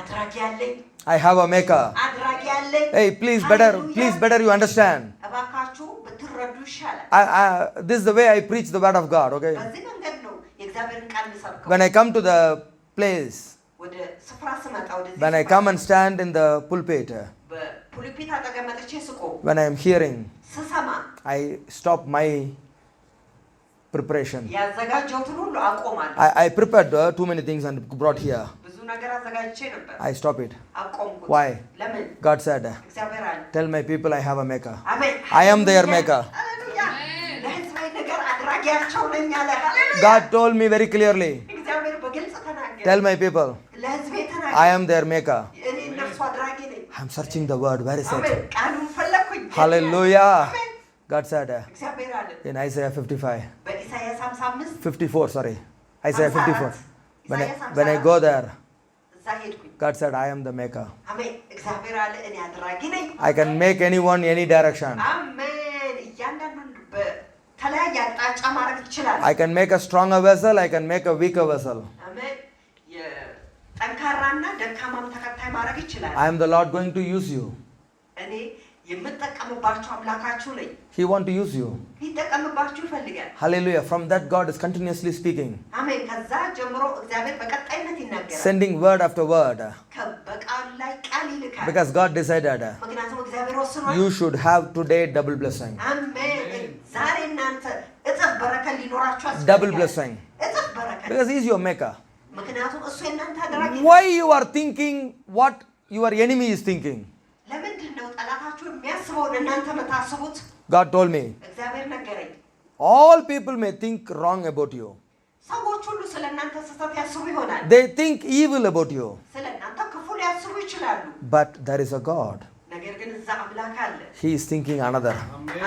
አድራጊ ያለኝ I have a maker. አድራጊ ያለኝ። Hey, please better you understand. እባካችሁ ብትረዱ ይሻላል። This is the way I preach the word of God, okay? በዚህ መንገድ ነው የእግዚአብሔርን ቃል የምሰብከው። When I come to the place, ወደ ስፍራ ስመጣ ወደዚህ when I ስፍራ come and stand in the pulpit, በፑልፒት አጠገብ መጥቼ ስቆም when I am hearing, ስሰማ I stop my preparation. ያዘጋጀሁትን ሁሉ አቆማለሁ። I prepared too many things and brought here. ብዙ ነገር አዘጋጅቼ ነበር። I stop it. አቆምኩት። Why? ለምን? God said, እግዚአብሔር አለ tell my people I have a maker. አሜን። I am their maker. ሃሌሉያ። ለሕዝቤ ነገር አድራጊያቸው ነኝ አለ። ሃሌሉያ። God told me very clearly, እግዚአብሔር በግልጽ ተናገረ። tell my people ለሕዝቤ I ተናገረ። am their maker. እኔ እነርሱ አድራጊ I'm searching the word. Where is it? አሜን። ቃሉን ፈለኩኝ። Hallelujah. አሜን። God said እግዚአብሔር አለ in Isaiah 55, በኢሳይያስ 55 54, sorry. Isaiah 54. When I, Isaiah when I go there, እዛ ሄድኩኝ። God said, I am the maker. አሜን። እግዚአብሔር አለ እኔ አድራጊ ነኝ። I can make anyone any direction. አሜን። እያንዳንዱን በተለያየ አቅጣጫ ማድረግ ይችላል። I can make a stronger vessel. I can make a weaker vessel. አሜን። የጠንካራና ደካማም ተከታይ ማድረግ ይችላል። I am the Lord going to use you. እኔ የምጠቀምባችሁ አምላካችሁ ነኝ። He want to use you. ሊጠቀምባችሁ ይፈልጋል። Hallelujah. From that, God is continuously speaking, አሜን። ከዛ ጀምሮ እግዚአብሔር በቀጣይነት ይናገራል። sending word after word. በቃል ላይ ቃል ይልካል። Because God decided ምክንያቱም እግዚአብሔር ወስኗል። you should have today double blessing. አሜን። ዛሬ እናንተ እጥፍ በረከት ሊኖራችሁ አስፈልጋል። Double blessing. እጥፍ በረከት። Because He is your maker. ምክንያቱም እሱ የእናንተ አድራጊ ነው። Why you are thinking what your enemy is thinking? ለምንድን ነው ጠላታችሁ የሚያስበውን እናንተ የምታስቡት? God told me, እግዚአብሔር ነገረኝ። all people may think wrong about you. ሰዎች ሁሉ ስለ እናንተ ስህተት ያስቡ ይሆናል። They think evil about you. ስለ እናንተ ክፉ ሊያስቡ ይችላሉ። But there is a God. ነገር ግን እዛ አምላክ አለ። He is thinking another.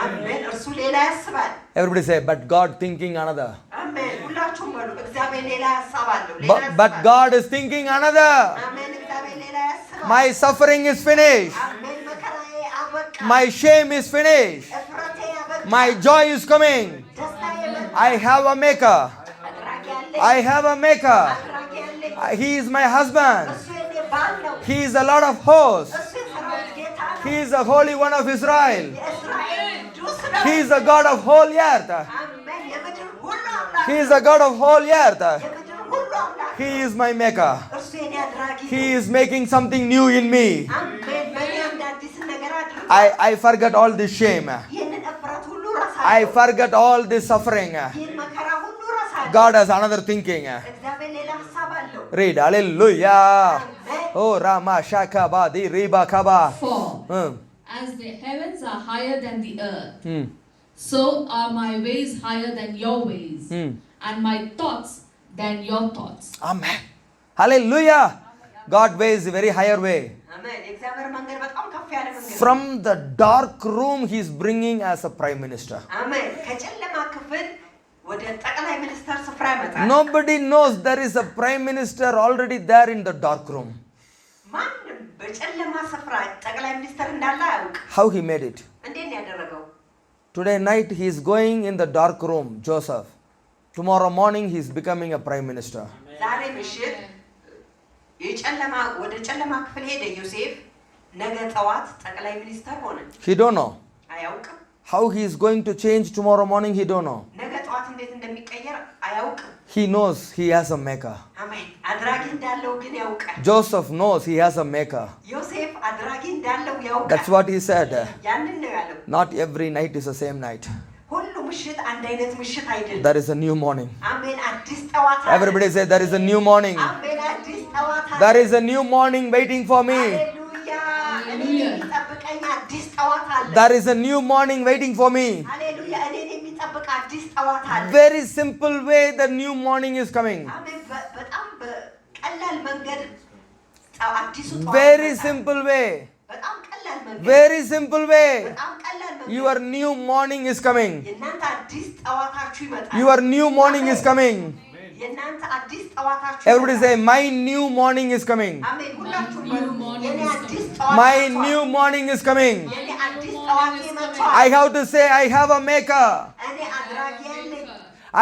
አሜን። እርሱ ሌላ ያስባል። Everybody say, but God thinking another. አሜን። ሁላችሁም በሉ እግዚአብሔር ሌላ ያሳብ አለው። ሌላ But ያስባል። God is thinking another. አሜን። እግዚአብሔር ሌላ ያስባል። My suffering is finished. አሜን። መከራዬ አበቃ። My shame is finished. እፍረቴ አበቃ። My joy is coming. ደስታዬ መጣ። I have a maker. አድራጊ አለኝ። I have a maker. አድራጊ አለኝ። He is my husband. እሱ የኔ ባል ነው። He is the Lord of hosts. እሱ የሰራዊት ጌታ ነው። He is the Holy One of Israel. የእስራኤል ቅዱስ ነው። He is the God of whole earth. አሜን። የምድር ሁሉ አምላክ He is the God of whole earth. የምድር ሁሉ አምላክ He is my maker. እርሱ የኔ አድራጊ He ነው። is making something new in me. አሜን። በእኔ አንድ አዲስ ነገር አድርጓል። I forget all this shame. ይህንን እፍረት ሁሉ ረሳለሁ። I forget all this suffering. ይህን መከራ ሁሉ ረሳለሁ። God has another thinking. እግዚአብሔር ሌላ ሀሳብ አለው። Read. Hallelujah. አሜን። Oh, Rama Shakaba di Riba Kaba. 4. As the heavens are higher than the earth, Hmm. so are my ways higher than your ways, Hmm. and my thoughts than your thoughts. Amen. Hallelujah. God ways a very higher way. አሜን። የእግዚአብሔር መንገድ በጣም ከፍ ያለ መንገድ ነው። From the dark room, He is bringing as a prime minister. አሜን። ከጨለማ ክፍል ወደ ጠቅላይ ሚኒስተር ስፍራ ይመጣል። Nobody knows there is a prime minister already there in the dark room. ማንም በጨለማ ስፍራ ጠቅላይ ሚኒስተር እንዳለ አያውቅ። How He made it. እንዴት ነው ያደረገው? Today night He is going in the dark room, Joseph. Tomorrow morning He is becoming a prime minister. ዛሬ ምሽት የጨለማ ወደ ጨለማ ክፍል ሄደ ዮሴፍ። ነገ ጠዋት ጠቅላይ ሚኒስተር ሆነ። He don't know. አያውቅም። How He is going to change tomorrow morning, He don't know. ነገ ጠዋት እንዴት እንደሚቀየር አያውቅም። He knows He has a maker. አሜን። አድራጊ እንዳለው ግን ያውቃል። Joseph knows he has a maker. ዮሴፍ አድራጊ እንዳለው ያውቃል። That's what he said. ያንን ነው ያለው። Not every night is the same night. ሁሉ ምሽት አንድ አይነት ምሽት አይደለም። There is a new morning. አሜን። አዲስ ጠዋት አለ። Everybody say there is a new morning. አሜን። አዲስ ጠዋት አለ። There is a new morning waiting for me. ሃሌሉያ። እኔን የሚጠብቀኝ አዲስ ጠዋት አለ። There is a new morning waiting for me. ሃሌሉያ። እኔን የሚጠብቅ አዲስ ጠዋት አለ። Very simple way the new morning is coming. አሜን። በጣም በቀላል መንገድ አዲሱ ጠዋት Very ይመጣል። simple way. በጣም ቀላል መንገድ Very simple way. በጣም ቀላል መንገድ Your new morning is coming. የእናንተ አዲስ ጠዋታችሁ ይመጣል። Your new morning is coming. የእናንተ አዲስ ጠዋታችሁ Everybody say ይመጣል። my new morning is coming. አሜን። ሁላችሁም My new በሉ morning የኔ is አዲስ coming. ጠዋት My መጥቷል። new morning is coming. የኔ አዲስ ጠዋት መጥቷል። I have to say I have a maker. እኔ አድራጊ ያለኝ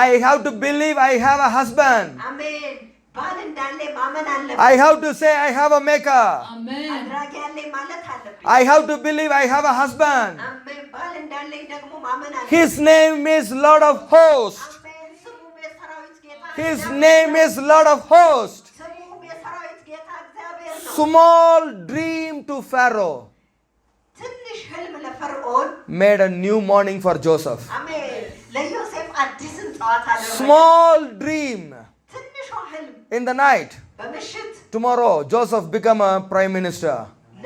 I have to believe I have a husband. አሜን። ባል እንዳለ ማመን አለብኝ። I have to say I have a maker. Amen. አድራጊ ያለኝ ማለት አለብኝ። I have to believe I have a husband. አሜን። ባል እንዳለኝ ደግሞ ማመን አለብኝ። His name is Lord of hosts. አሜን። ስሙም የሰራዊት ጌታ His እግዚአብሔር name is Lord of hosts. ስሙም የሰራዊት ጌታ እግዚአብሔር ነው። Small dream to Pharaoh ትንሽ ህልም ለፈርዖን made a new morning for Joseph. አሜን። ለዮሴፍ አዲስን ጠዋት አደረገ። Small dream ትንሿ ህልም in the night. በምሽት Tomorrow Joseph become a prime minister.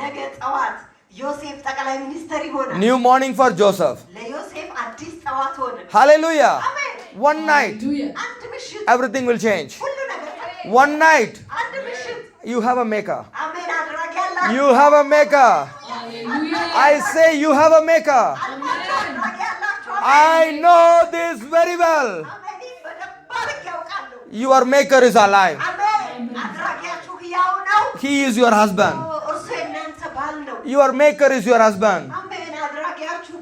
ነገ ጠዋት ዮሴፍ ጠቅላይ ሚኒስተር ይሆናል። New morning for Joseph. ለዮሴፍ አዲስ ጠዋት ሆነ። Hallelujah. አሜን። One night Hallelujah. አንድ ምሽት everything will change. ሁሉ ነገር ተቀየረ። One night አንድ ምሽት you have a maker. አሜን። አድራጊ You have a maker. Hallelujah. I say you have a maker. አድራጊ ያላችሁ I know this very well. አሜን። በደንብ አድርጌ ያውቃለሁ። Your maker is alive. አሜን። አድራጊያችሁ ሕያው ነው። He is your husband. እርሱ የእናንተ ባል ነው። Your maker is your husband. አሜን። አድራጊያችሁ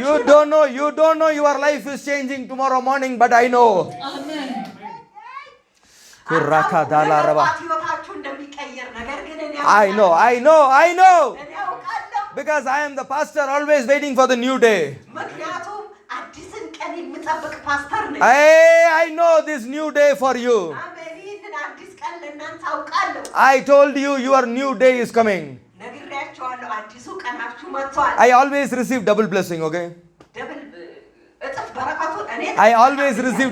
You ባላችሁ don't know your life is changing tomorrow morning, but I know. Amen. Kuraka dala raba. ሕይወታችሁ እንደሚቀየር ነገር ግን እኔ I know. እኔ ያውቃለሁ። Because I am the pastor always waiting for the new day. ምክንያቱም አዲስን ቀን የምጠብቅ ፓስተር ነኝ። I know this new day for you. አሜን። ይህንን አዲስ ቀን ለእናንተ አውቃለሁ። I told you your new day is coming. ነግሬያቸዋለሁ። አዲሱ ቀናችሁ መጥቷል። I always receive double blessing, okay? ደብል እጥፍ በረከቱን እኔ I always receive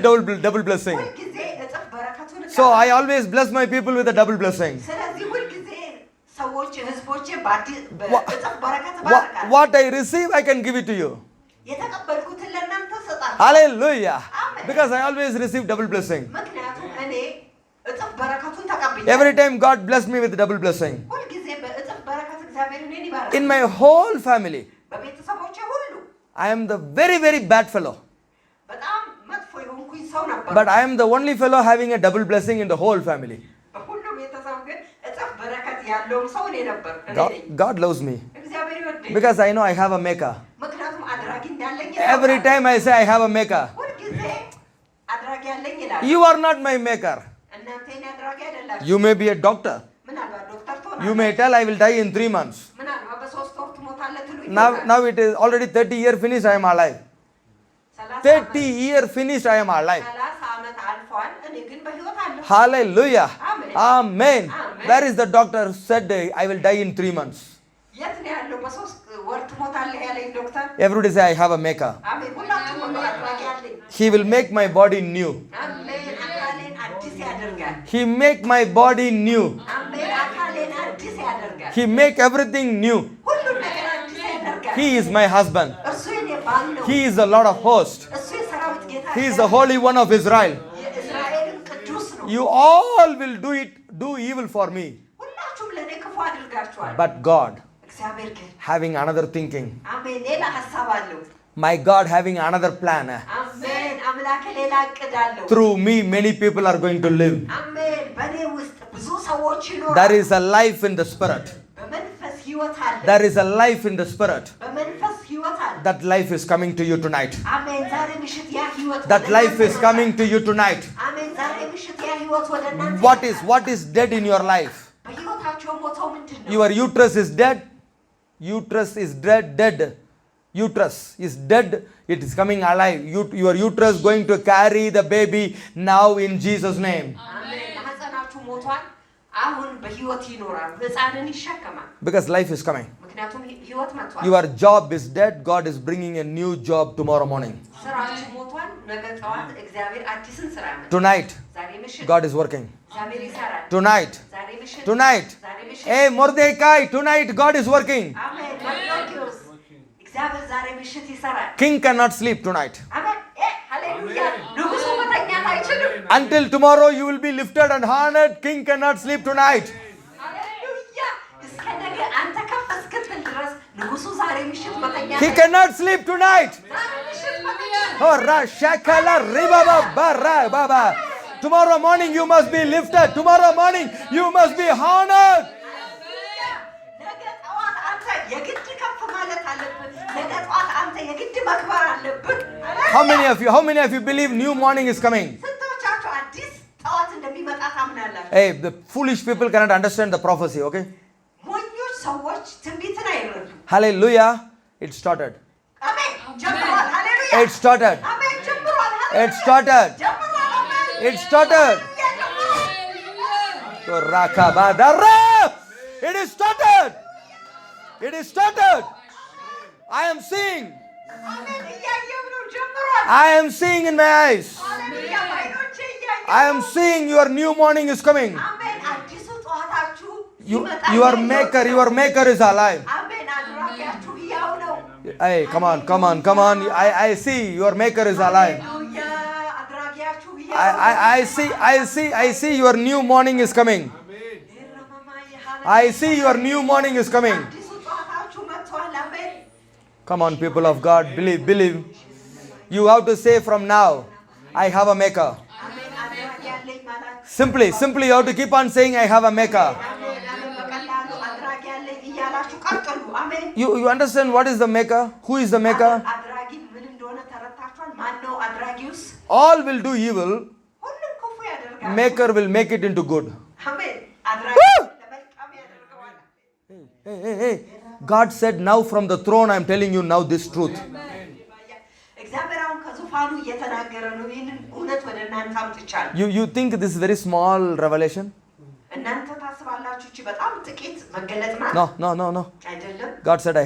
double blessing. ሁልጊዜ እጥፍ በረከቱን So I always bless my people with a double blessing. ስለዚህ ሁልጊዜ ሰዎች ህዝቦቼ Wha- በእጥፍ በረከት ባረካል። What I receive, I can give it to you. የተቀበልኩትን ለእናንተ እሰጣለሁ። Hallelujah. Amen. Because I always receive double blessing. ምክንያቱም እኔ እጥፍ በረከቱን ተቀብያለሁ። Every time God blessed me with double blessing. ሁልጊዜ በእጥፍ በረከት እግዚአብሔር እኔን ይባርካል። In my whole family, በቤተሰቦቼ ሁሉ I am the very, very bad fellow. በጣም መጥፎ የሆንኩኝ ሰው ነበር። But I am the only fellow having a double blessing in the whole family. በሁሉ ቤተሰብ ግን እጥፍ በረከት ያለውም ሰው እኔ ነበር። እኔ ነኝ። God loves me. እግዚአብሔር ይወደኝ። Because I know I have a maker. ምክንያቱም አድራጊ እንዳለኝ Every ያውቃል። time I say I have a maker, ሁልጊዜ አድራጊ ያለኝ ይላል። you are not my maker. እናንተ የኔ አድራጊ አይደላችሁ። You may be a doctor. ምናልባት ዶክተር ትሆናለህ። You may tell I will die in 3 months. ምናልባት በ3 ወር ትሞታለህ ትሉኝ Now it is already 30 year finished, I am alive. 30 year finished, I am alive. 30 ዓመት አልፏል። እኔ ግን በህይወት አለሁ። Hallelujah. Amen. Amen. Amen. Where is the doctor said I will die in 3 months? የት ነው ያለው? በ3 ወር ትሞታለህ ያለኝ ዶክተር። Everybody say I have a maker. አሜን። ሁላችሁም ሁሉ አድራጊ ያለኝ። He will make my body new. አሜን። አካሌን አዲስ ያደርጋል። He make my body new. አሜን። አካሌን አዲስ ያደርጋል። He make everything new. ሁሉም ነገር አዲስ ያደርጋል። He is my husband. እርሱ የኔ ባል ነው። He is the Lord of hosts. እሱ የሰራዊት ጌታ He is the Holy One of Israel. የእስራኤልም ቅዱስ ነው። You all will do evil for me. ሁላችሁም ለእኔ ክፉ አድርጋችኋል። But God እግዚአብሔር ግን having another thinking. አሜን ሌላ ሀሳብ አለው። My God having another plan. አሜን አምላክ ሌላ እቅድ አለው። Through me, many people are going to live. አሜን በእኔ ውስጥ ብዙ ሰዎች ይኖራሉ። There is a life in the Spirit. በመንፈስ ህይወት አለ። There is a life in the Spirit. በመንፈስ ህይወት አለ። That life is coming to you tonight. አሜን ዛሬ ምሽት ያ ህይወት That life is coming to you tonight. አሜን ዛሬ ምሽት ያ ህይወት ወደ እናንተ What is dead in your life? በህይወታቸው ሞተው ምንድን ነው? Your uterus is dead. Uterus is dead. Uterus is dead. It is coming alive. Your uterus going to carry the baby now in Jesus' name. አሜን ማህፀናችሁ ሞቷል። አሁን በህይወት ይኖራሉ። ህፃንን ይሸከማል። Because life is coming. ምክንያቱም ህይወት መጥቷል። Your job is dead. God is bringing a new job tomorrow morning. ስራችሁ ሞቷል። ነገ ጠዋት እግዚአብሔር አዲስን ስራ ያመጣል። Tonight, ዛሬ ምሽት God is working. እግዚአብሔር ይሰራል። Tonight, ዛሬ ምሽት tonight. ዛሬ ምሽት Hey, Mordecai, tonight God is working. አሜን መርዶክዮስ እግዚአብሔር ዛሬ ምሽት ይሰራል። King cannot sleep tonight. አሜን ሃሌሉያ ንጉሱ መተኛት አይችልም። Until tomorrow you will be lifted and honored. King cannot sleep tonight. ሃሌሉያ እስከ ነገ አንተ ከፍ እስክትል ድረስ ንጉሱ ዛሬ ምሽት መተኛት He cannot sleep tonight. ዛሬ ምሽት መተኛት Oh, Rashakala Ribaba Barra Baba. Tomorrow morning you must be lifted. Tomorrow morning you must be honored. ነገ ጠዋት አንተ የግድ ከፍ ማለት አለብን። ነገ ጠዋት አንተ የግድ መክበር አለብን። How many of you believe new morning is coming? ስንቶቻችሁ አዲስ ጠዋት እንደሚመጣ ታምናላችሁ? Hey, the foolish people cannot understand the prophecy, okay? ሞኞች ሰዎች ትንቢትን አይረዱም። Hallelujah. It started. አሜን ጀምሯል። ሃሌሉያ It started. አሜን ጀምሯል። ሃሌሉያ It started. ጀምሯል። አሜን It started. So Rakabadara. It is started. It is started. I am seeing. አሜን እያየሁ ነው። ጀምሯል። I am seeing in my eyes. ሃሌሉያ በዓይኖቼ እያየሁ I am seeing your new morning is coming. አሜን አዲሱ ጠዋታችሁ ይመጣል። Your maker is alive. አሜን አድራጊያችሁ ሕያው ነው። Hey, come on. I see your maker is alive. ሃሌሉያ አድራጊያችሁ ሕያው ነው። I see your new morning is coming. I see your new morning is coming. አዲሱ ጠዋታችሁ መጥቷል። አሜን። Come on, people of God, believe. You have to say from now, I have a maker. አሜን። አድራጊ ያለኝ ማለት Simply you have to keep on saying, I have a maker. አሜን። አሜን። በቀላሉ አድራጊ ያለኝ እያላችሁ ቀጥሉ። አሜን። You understand what is the maker? Who is the maker? አድራጊ ምን እንደሆነ ተረድታችኋል? ማን ነው አድራጊውስ? All will do evil. ሁሉም ክፉ ያደርጋል። Maker will make it into good. አሜን። አድራጊ ለመልካም ያደርገዋል። Hey. God said, now from the throne I am telling you now this truth. እግዚአብሔር አሁን ከዙፋኑ እየተናገረ ነው። ይህንን እውነት ወደ እናንተ አምጥቻለሁ። You think this is very small revelation? እናንተ ታስባላችሁ እቺ በጣም ጥቂት መገለጥ ናት? No. አይደለም። God said,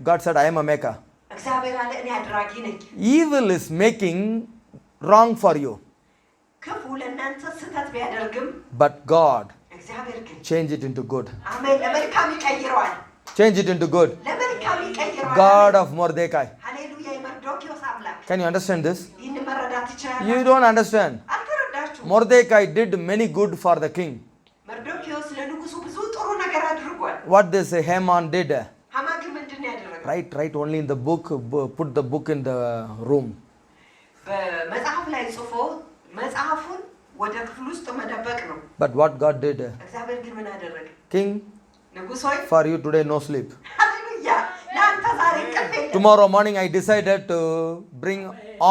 God said, I am a maker. እግዚአብሔር አለ እኔ አድራጊ ነኝ። Evil is making wrong for you. ክፉ ለእናንተ ስህተት ቢያደርግም But God እግዚአብሔር ግን change it into good. አሜን ለመልካም ይቀይረዋል። Change it into good. ለመልካም ይቀይረዋል። God of Mordecai. ሃሌሉያ። የመርዶክዮስ አምላክ። Can you understand this? ይህን መረዳት ይችላል? You don't understand. አልተረዳችሁም? Mordecai did many good for the king. መርዶክዮስ ለንጉሱ ብዙ ጥሩ ነገር አድርጓል። What this Haman did? ሃማ ግን ምንድን ነው ያደረገው? Write only in the book, put the book in the room. በመጽሐፍ ላይ ጽፎ መጽሐፉን ወደ ክፍል ውስጥ መደበቅ ነው። But what God did? እግዚአብሔር ግን ምን አደረገ? King, ንጉሥ ሆይ for you today no sleep. ሃሌሉያ ለአንተ ዛሬ እንቅልፍ የለም። Tomorrow morning I decided to bring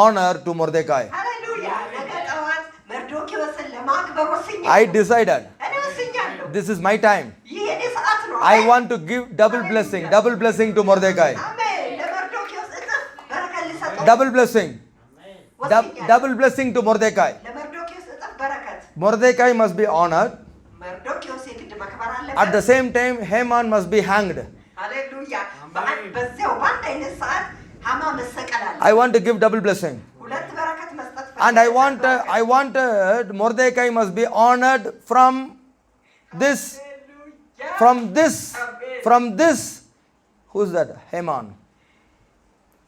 honor to Mordecai. ሃሌሉያ ነገ ጠዋት መርዶክዮስን ለማክበር ወስኛለሁ። I decided. እኔ ወስኛለሁ። This is my time. ይህ የኔ ሰዓት ነው። I want to give double blessing to Mordecai. አሜን። ለመርዶክዮስ እጥፍ በረከት ልሰጠው Double blessing. ወስኛለሁ። Double blessing to Mordecai. ለመርዶክዮስ እጥፍ በረከት። Mordecai must be honored. መርዶክዮስ የግድ መክበር At አለበት። the same time, Haman must be hanged. ሃሌሉያ በዚያው በአንድ አይነት ሰዓት ሃማ መሰቀል አለ። I want to give double blessing. ሁለት በረከት መስጠት And I wanted Mordecai must be honored from this. Who's that? Haman.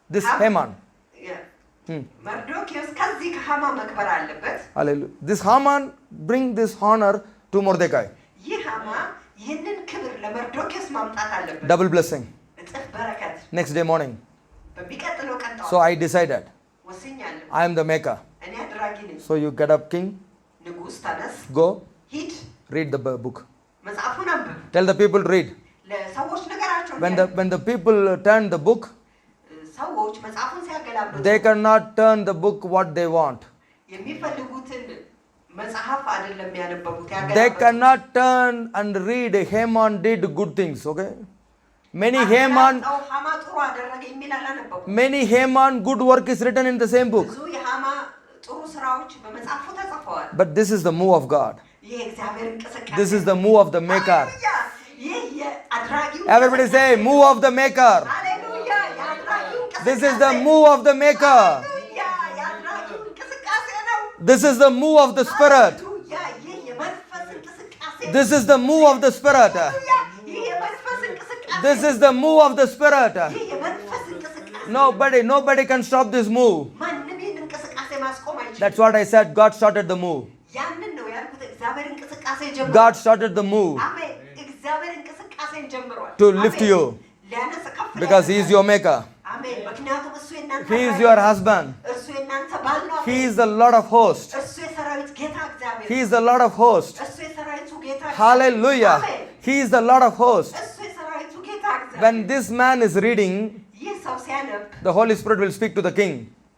This Haman. መርዶክዮስ ከዚህ ከሃማ መክበር አለበት። Hallelujah. This Haman bring this honor to Mordecai. ይህ ሃማ ይህንን ክብር ለመርዶክዮስ ማምጣት አለበት። Double blessing. እጥፍ በረከት። Next day morning. በሚቀጥለው ቀን So I decided. ወስኛለሁ። I am the maker. እኔ አድራጊ ነኝ። So you get up, king. ንጉሥ ተነስ፣ Go. ሂድ፣ Read the book. መጽሐፉን አንብብ። Tell the people read. ለሰዎች ነገራቸው። When the people turn the book, ሰዎች መጽሐፉን ሲያገላብጡ they cannot turn the book what they want. የሚፈልጉትን መጽሐፍ አይደለም ያነበቡት They ያገላብጡ። cannot turn and read Haman did good things, okay? Many Haman ሃማ ጥሩ አደረገ የሚል አላነበቡም። Many Haman good work is written in the same book. ብዙ የሃማ ጥሩ ስራዎች በመጽሐፉ ተጽፈዋል። But this is the move of God. ይህ እግዚአብሔር እንቅስቃሴ። This is the move of the maker. ሃሌሉያ! ይህ የአድራጊው Everybody say, move of the maker. ሃሌሉያ! የአድራጊው እንቅስቃሴ። This is the move of the maker. ሃሌሉያ! የአድራጊው እንቅስቃሴ ነው። This is the move of the Spirit. ሃሌሉያ! ይህ የመንፈስ እንቅስቃሴ። This is the move of the Spirit. ሃሌሉያ! ይህ የመንፈስ እንቅስቃሴ። This is the move of the Spirit. ይህ የመንፈስ እንቅስቃሴ። Nobody can stop this move. ማንም ይህን እንቅስቃሴ ማስቆም አይችልም። That's what I said. God started the move. ያንን ነው ያልኩት። እግዚአብሔር እንቅስቃሴ ጀምሯል። God started the move አሜን። እግዚአብሔር እንቅስቃሴን ጀምሯል። to lift you ሊያነሳ ከፍ because He is your maker. አሜን። ምክንያቱም እሱ የእናንተ He is ባል your ነው። husband. እሱ የእናንተ ባል ነው። He is the Lord of hosts. እሱ የሰራዊት ጌታ እግዚአብሔር He is the Lord of hosts. እሱ የሰራዊቱ ጌታ Hallelujah. አሜን። He is the Lord of hosts. እሱ የሰራዊቱ ጌታ እግዚአብሔር When this man is reading, ይህ ሰው ሲያነብ the Holy Spirit will speak to the king.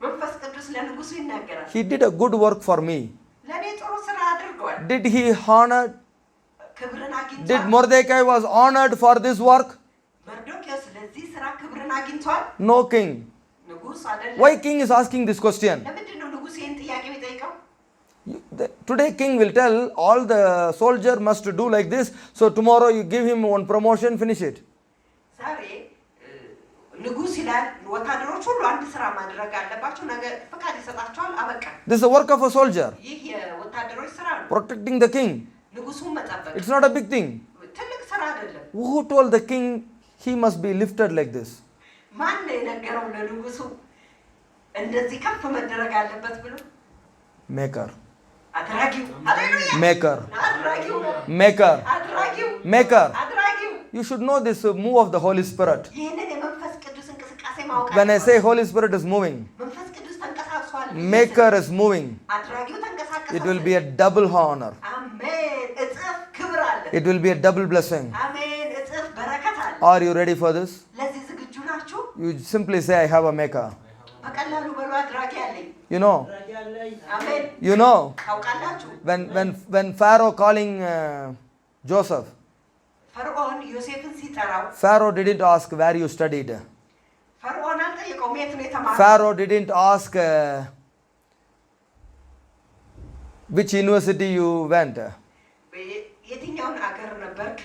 መንፈስ ቅዱስ ለንጉሱ ይናገራል። He did a good work for me. ለእኔ ጥሩ ስራ አድርጓል። Did he honor? ክብርን አግኝቷል። Did Mordecai was honored for this work? መርዶክዮስ ለዚህ ስራ ክብርን አግኝቷል። No, king. ንጉስ አይደለም። Why king is asking this question? ለምንድን ነው ንጉስ ይህን ጥያቄ የሚጠይቀው? Today king will tell all the soldier must do like this. So tomorrow you give him one promotion, finish it. ዛሬ ንጉስ ይላል ወታደሮች ሁሉ አንድ ስራ ማድረግ አለባቸው። ነገ ፈቃድ ይሰጣቸዋል። አበቃ። This is the work of a soldier. ይህ የወታደሮች ስራ ነው። Protecting the king. ንጉሱን መጠበቅ It's not a big thing. ትልቅ ስራ አይደለም። Who told the king he must be lifted like this? ማን ነው የነገረው ለንጉሱ እንደዚህ ከፍ መደረግ አለበት ብሎ? Maker. አድራጊው። ሃሌሉያ! Maker. አድራጊው ነው። Maker. አድራጊው። Maker. You should know this move of the Holy Spirit. ይህንን የመንፈስ ቅዱስ እንቅስቃሴ ማወቅ When I say አለባችሁ። Holy Spirit is moving, መንፈስ ቅዱስ ተንቀሳቅሷል። Maker is moving, አድራጊው ተንቀሳቀሰ። it will be a double honor. አሜን። እጥፍ ክብር አለ። It will be a double blessing. አሜን። እጥፍ በረከት አለ። Are you ready for this? ለዚህ ዝግጁ ናችሁ? You simply say, I have a Maker. በቀላሉ በሉ አድራጊ አለኝ። You know, አሜን። you know, ታውቃላችሁ when Pharaoh calling Joseph, ፈርዖን ዮሴፍን ሲጠራው Pharaoh didn't ask where you studied. ፈርዖን አልጠየቀውም የት ነው የተማረው? Pharaoh didn't ask which university you went. የትኛውን አገር ነበርክ?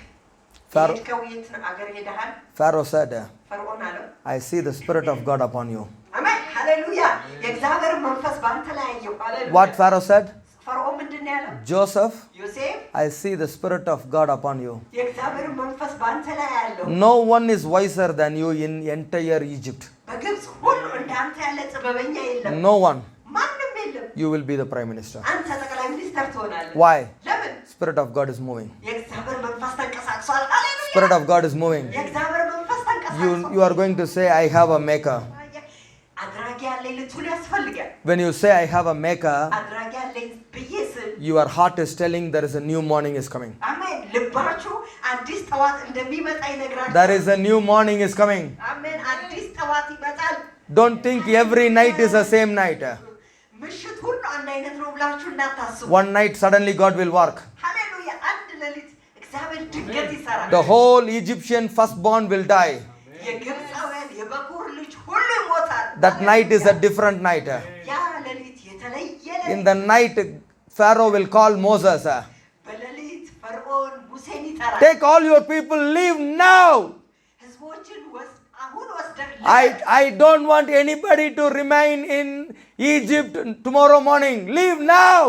ፈር- የሄድከው የት አገር ሄደሃል? Pharaoh said, ፈርዖን አለው I see the Spirit of God upon you. አሜን ሃሌሉያ። የእግዚአብሔር መንፈስ ባንተ ላይ አየሁ። ሃሌሉያ። What Pharaoh said? ፈርዖን ምንድን ነው ያለው? Joseph, ዮሴፍ I see the Spirit of God upon you. የእግዚአብሔር መንፈስ ባንተ ላይ ያለው No one is wiser than you in entire Egypt. በግብፅ ሁሉ እንዳንተ ያለ ጥበበኛ የለም። No one. ማንም የለም። You will be the prime minister. አንተ ጠቅላይ ሚኒስተር ትሆናለህ። Why? ለምን? Spirit of God is moving. የእግዚአብሔር መንፈስ ተንቀሳቅሷል። ሃሌሉያ። Spirit of God is moving. የእግዚአብሔር መንፈስ ተንቀሳቅሷል። You are going to say, I have a maker. አድራጊ ያለኝ ልትሉ ያስፈልጋል። When you say, I have a maker, አድራጊ ያለኝ ብዬ ስል your heart is telling there is a new morning is coming. አሜን ልባችሁ አዲስ ጠዋት እንደሚመጣ ይነግራችኋል። There is a new morning is coming. አሜን አዲስ ጠዋት ይመጣል። Don't think every night is the same night. ምሽት ሁሉ አንድ አይነት ነው ብላችሁ እንዳታስቡ። One night suddenly God will work. ሃሌሉያ። አንድ ሌሊት እግዚአብሔር ድንገት ይሰራል። The whole Egyptian firstborn will die. የግብፃውያን የበኩር ልጅ ሁሉ ይሞታል። That night is a different night. ያ ሌሊት የተለየ In ሌሊት። the night, Pharaoh will call Moses. በሌሊት ፈርዖን ሙሴን ይጠራል። Take all your people, leave now. ህዝቦችን አሁን ወስደህ I don't want anybody to remain in Egypt tomorrow morning. Leave now.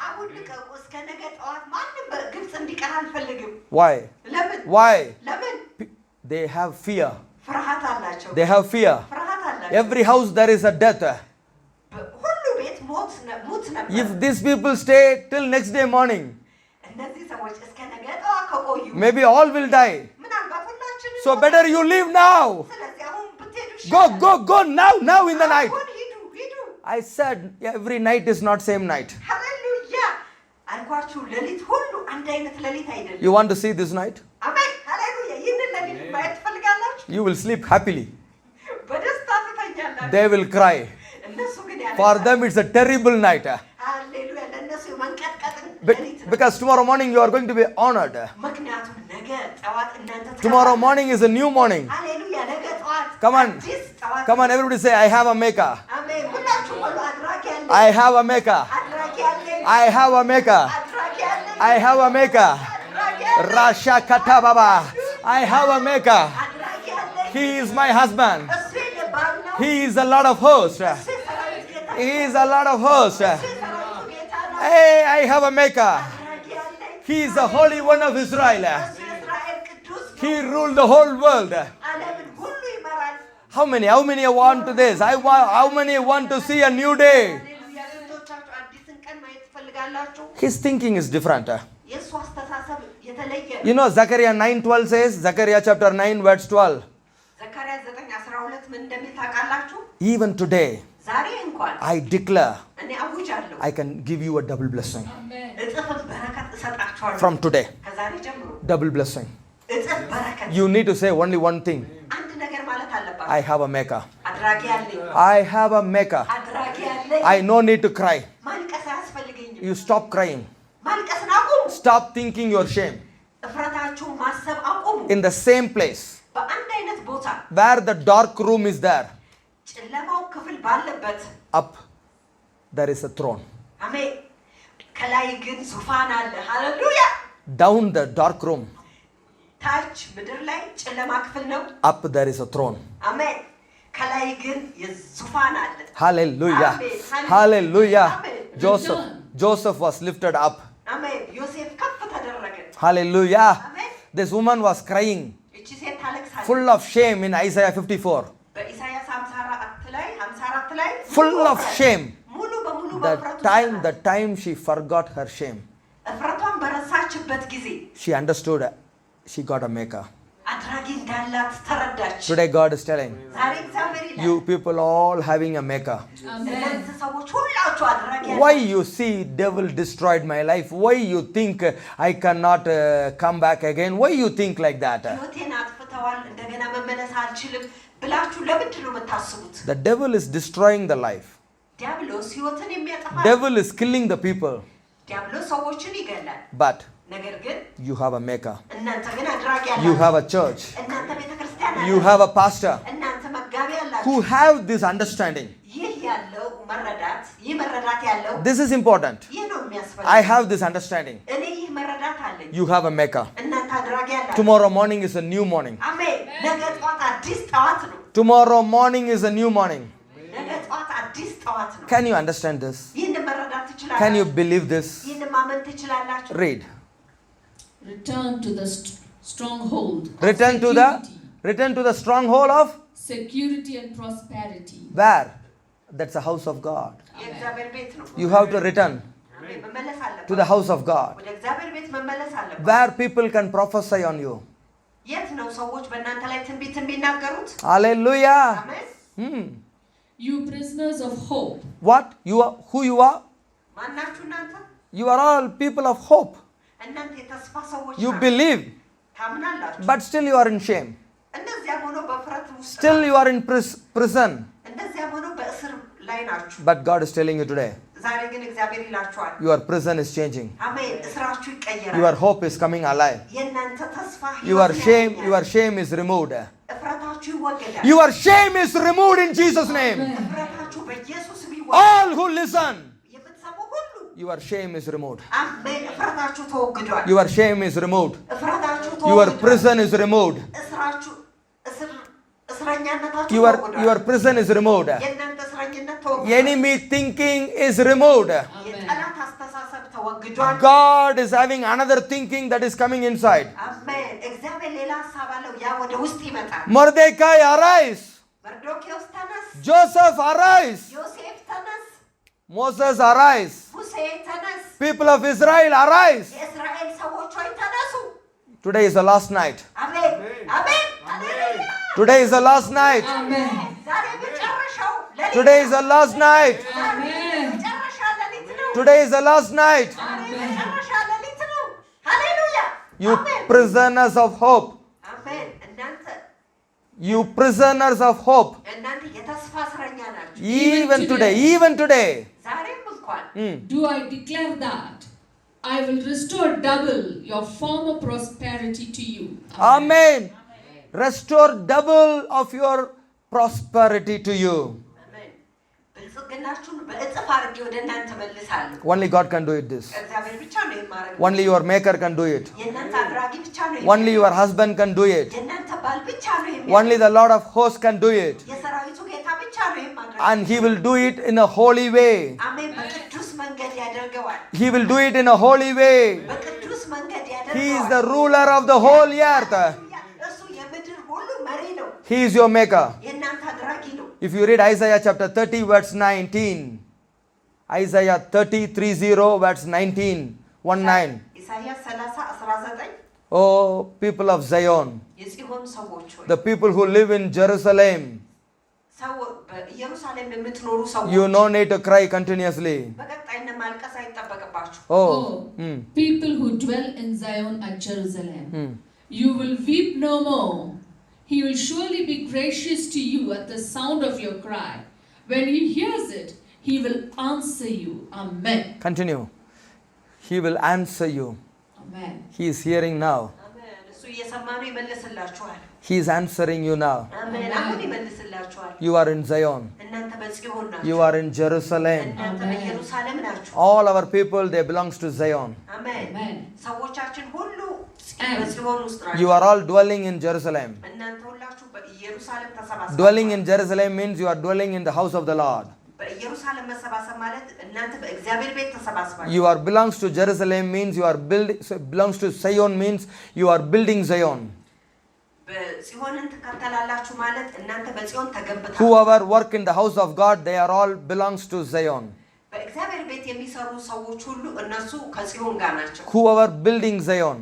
አሁን ልቀቁ። እስከ ነገ ጠዋት ማንም በግብፅ እንዲቀር አልፈልግም። Why? ለምን? Why? ለምን? They have fear. ፍርሃት አላቸው። They have fear. ፍርሃት አላቸው። Every house there is a death. ሁሉ ቤት ሙት ነበር። If these people stay till next day morning, እነዚህ ሰዎች እስከ ነገ ጠዋት ከቆዩ maybe all will die. ምናልባት ሁላችንም So better you leave now. ስለዚህ አሁን ብትሄዱ Go, ይሻላል። go now in the night. አሁን ሂዱ ሂዱ። I said every night is not same night. ሃሌሉያ አልኳችሁ። ሌሊት ሁሉ አንድ አይነት ሌሊት አይደለም። You want to see this night? አሜን ሃሌሉያ። ይህንን ሌሊት ማየት ትፈልጋላችሁ? You will sleep happily. በደስታ ትተኛላችሁ። They will cry. እነሱ ግን For them it's a terrible night. ሃሌሉያ ለእነሱ የመንቀጥቀጥን Be- ሌሊት ነው። Because tomorrow morning you are going to be honored. ምክንያቱም ነገ ጠዋት እናንተ Tomorrow morning is a new morning. ሃሌሉያ ነገ ጠዋት Come on. አዲስ ጠዋት Come on, everybody say, I have a maker. አሜን ሁላችሁ ሁሉ አድራጊ ያለኝ I have a maker. አድራጊ ያለኝ I have a maker. አድራጊ ያለኝ I have a maker. አድራጊ ያለኝ Rasha Katababa. I have a maker. አድራጊ ያለኝ He is my husband. እሱ የኔ ባል ነው። He is a Lord of hosts. እሱ የሰራዊት ጌታ ነው። He is a Lord of hosts. እሱ የሰራዊቱ ጌታ ነው። Hey, I have a maker. አድራጊ ያለኝ He is the Holy One of Israel. እሱ የእስራኤል ቅዱስ ነው። He ruled the whole world. ዓለምን ሁሉ ይመራል። How many want to this? How many want to see a new day? ሃሌሉያ ስንቶቻችሁ አዲስን ቀን ማየት ትፈልጋላችሁ? His thinking is different. የእሱ አስተሳሰብ የተለየ You know, Zechariah 9:12 says, Zechariah chapter 9 verse 12. ዘካርያስ 9:12 ምን እንደሚል ታውቃላችሁ? Even today, ዛሬ እንኳን I declare, እኔ አውጃለሁ I can give you a double blessing. Amen. እጥፍ በረከት እሰጣችኋለሁ። From today, ከዛሬ ጀምሮ double blessing. እጥፍ በረከት። You need to say only one thing. አንድ ነገር ማለት አለባችሁ። I have a maker. አድራጊ ያለኝ I have a maker. አድራጊ ያለኝ I no need to cry. ማልቀስ አያስፈልገኝም። You stop crying. ማልቀስን አቁሙ። Stop thinking your shame. እፍረታችሁን ማሰብ አቁሙ። In the same place በአንድ አይነት ቦታ where the dark room is there, ጨለማው ክፍል ባለበት up there is a throne. አሜን። ከላይ ግን ዙፋን አለ። ሃሌሉያ። Down the dark room, ታች ምድር ላይ ጨለማ ክፍል ነው። up there is a throne. አሜን። ከላይ ግን የዙፋን አለ። Hallelujah. Amen. Hallelujah. Amen. Joseph was lifted up. አሜን። ዮሴፍ ከፍ ተደረገ። Hallelujah. አሜን። This woman was crying, እቺ ሴት ታለቅሳለች። full of shame in Isaiah 54. በኢሳይያስ 54 ላይ Full of shame. ሙሉ በሙሉ The በፍረቱ time she forgot her shame, እፍረቷን በረሳችበት ጊዜ she understood she got a maker. እንዳላት ተረዳች። Today God is telling, ዛሬ እግዚአብሔር ይላል you people all having a maker. እናንተ Amen. ሰዎች ሁላችሁ አድራጊ Why you see devil destroyed my life? Why you think I cannot come back again? Why you think like that? ሕይወቴን አጥፍተዋል እንደገና መመለስ አልችልም ብላችሁ ለምንድን ነው የምታስቡት? The devil is destroying the life. ዲያብሎስ ሕይወትን የሚያጠፋ Devil is killing the people. ዲያብሎስ ሰዎችን ይገላል። But ነገር ግን you have a maker. እናንተ ግን አድራጊ You አላችሁ። have a church. እናንተ ቤተክርስቲያን You አላችሁ። have a pastor እናንተ መጋቢ አላችሁ። who have this understanding. ይህ ያለው መረዳት ይህ መረዳት ያለው This is important. ይህ ነው የሚያስፈልገው። I have this understanding. እኔ ይህ መረዳት አለኝ። You have a maker. እናንተ አድራጊ አላችሁ። Tomorrow morning is a new morning. አሜን። ነገ ጠዋት አዲስ ጠዋት ነው። Tomorrow morning is a new morning. ነገ ጠዋት አዲስ ጠዋት ነው። Can you understand this? ይህን መረዳት ትችላላችሁ። Can you believe this? ይህን ማመን ትችላላችሁ። Read. Return to the stronghold. of Return to the stronghold of security and prosperity. where? That's the house of God. የእግዚአብሔር ቤት ነው። You have to return አሜን። መመለስ አለበት። to the house of God, ወደ እግዚአብሔር ቤት መመለስ አለበት። where people can prophesy on you. የት ነው ሰዎች በእናንተ ላይ ትንቢት የሚናገሩት? Hallelujah. አሜን። You prisoners of hope. What? You are who you are? ማናችሁ እናንተ? You are all people of hope. እናንተ የተስፋ ሰዎች You ናችሁ። believe, ታምናላችሁ። but still you are in shame. እንደዚያም ሆኖ በፍርሃት ውስጥ Still ናችሁ። you are in prison. እንደዚያም ሆኖ በእስር ላይ ናችሁ። But God is telling you today, ዛሬ ግን እግዚአብሔር ይላችኋል። your prison is changing. አሜን። እስራችሁ ይቀየራል። Your hope is coming alive. የእናንተ ተስፋ Your ሕይወትን shame, ያገኛል። your shame is removed. እፍረታችሁ ይወገዳል። Your shame is removed in Jesus' name. እፍረታችሁ በኢየሱስ ስም ይወገዳል። All who listen, የምትሰሙ ሁሉ your shame is removed. አሜን። እፍረታችሁ ተወግዷል። Your shame is removed. እፍረታችሁ Your ተወግዷል። prison is removed. እስራችሁ እስረኛነታችሁ Your ተወግዷል። prison is removed. የእናንተ እስረኝነት ተወግዷል። Enemy thinking is removed. የጠላት አስተሳሰብ ተወግዷል። God is having another thinking that is coming inside. አሜን። እግዚአብሔር ሌላ ሀሳብ አለው። ያ ወደ ውስጥ ይመጣል። Mordecai, arise. መርዶክዮስ ተነስ፣ Joseph, arise. ዮሴፍ ተነስ፣ Moses, arise. ሙሴ ተነስ፣ People of Israel, arise. የእስራኤል ሰዎች ሆይ ተነሱ። Today is the last night. አሜን አሜን። ሃሌሉያ። Today is the last night. Amen. ዛሬ መጨረሻው ሌሊት Today is the last night. Amen. መጨረሻ ሌሊት ነው። Today is the last night. ዛሬ መጨረሻ ሌሊት ነው። ሃሌሉያ። You አሜን prisoners of hope. አሜን። እናንተ You prisoners of hope. እናንተ የተስፋ እስረኛ ናችሁ። Even today. Even today. ዛሬም እንኳን Do I declare that I will restore double your former prosperity to you? Amen. Restore double of your prosperity to you. አሜን። ብልጽግናችሁን በእጥፍ አድርጌ ወደ እናንተ መልሳለሁ። Only God can do it this. እግዚአብሔር ብቻ ነው የማደርገው። Only your maker can do it. የእናንተ አድራጊ ብቻ ነው Only your husband can do it. የእናንተ ባል ብቻ ነው Only the Lord of hosts can do it. የሰራዊቱ ጌታ ብቻ ነው የማደርገው። And he will do it in a holy way. አሜን። በቅዱስ መንገድ ያደርገዋል። He will do it in a holy way. በቅዱስ መንገድ He is ያደርገዋል። the ruler of the whole earth. እርሱ የምድር ሁሉ መሪ ነው። He is your maker. የእናንተ አድራጊ ነው። If you read Isaiah chapter 30 verse 19, Isaiah 30:30 verse 19, 19. ኢሳይያስ 30:19 Oh, people of Zion, የጽዮን ሰዎች ሆይ the people who live in Jerusalem, ሰው በኢየሩሳሌም የምትኖሩ ሰዎች you no need to cry continuously. በቀጣይነት ማልቀስ አይጠበቅባችሁ። Oh, People who dwell in Zion at Jerusalem, you will weep no more. He will surely be gracious to you at the sound of your cry. When he hears it, he will answer you. Amen. continue. He will answer you. Amen. He is hearing now. አሜን። እሱ እየሰማ ነው፣ ይመልስላችኋል። He is answering you now. አሜን። አሁን ይመልስላችኋል። You are in Zion. እናንተ በጽዮን ናችሁ። You are in Jerusalem. እናንተ በኢየሩሳሌም ናችሁ። All our people, they belongs to Zion. አሜን። Amen. ሰዎቻችን ሁሉ And በጽዮን ውስጥ ናቸው። You are all dwelling in Jerusalem. እናንተ ሁላችሁ በኢየሩሳሌም ተሰባሰባችሁ። Dwelling in Jerusalem means you are dwelling in the house of the Lord. በኢየሩሳሌም መሰባሰብ ማለት እናንተ በእግዚአብሔር ቤት ተሰባስባችሁ። You are belongs to Jerusalem means you are building, belongs to Zion means you are building Zion. በጽዮንን ትከተላላችሁ ማለት እናንተ በጽዮን ተገንብታችሁ። Whoever work in the house of God, they are all belongs to Zion. በእግዚአብሔር ቤት የሚሰሩ ሰዎች ሁሉ እነሱ ከጽዮን ጋር ናቸው። Whoever building Zion,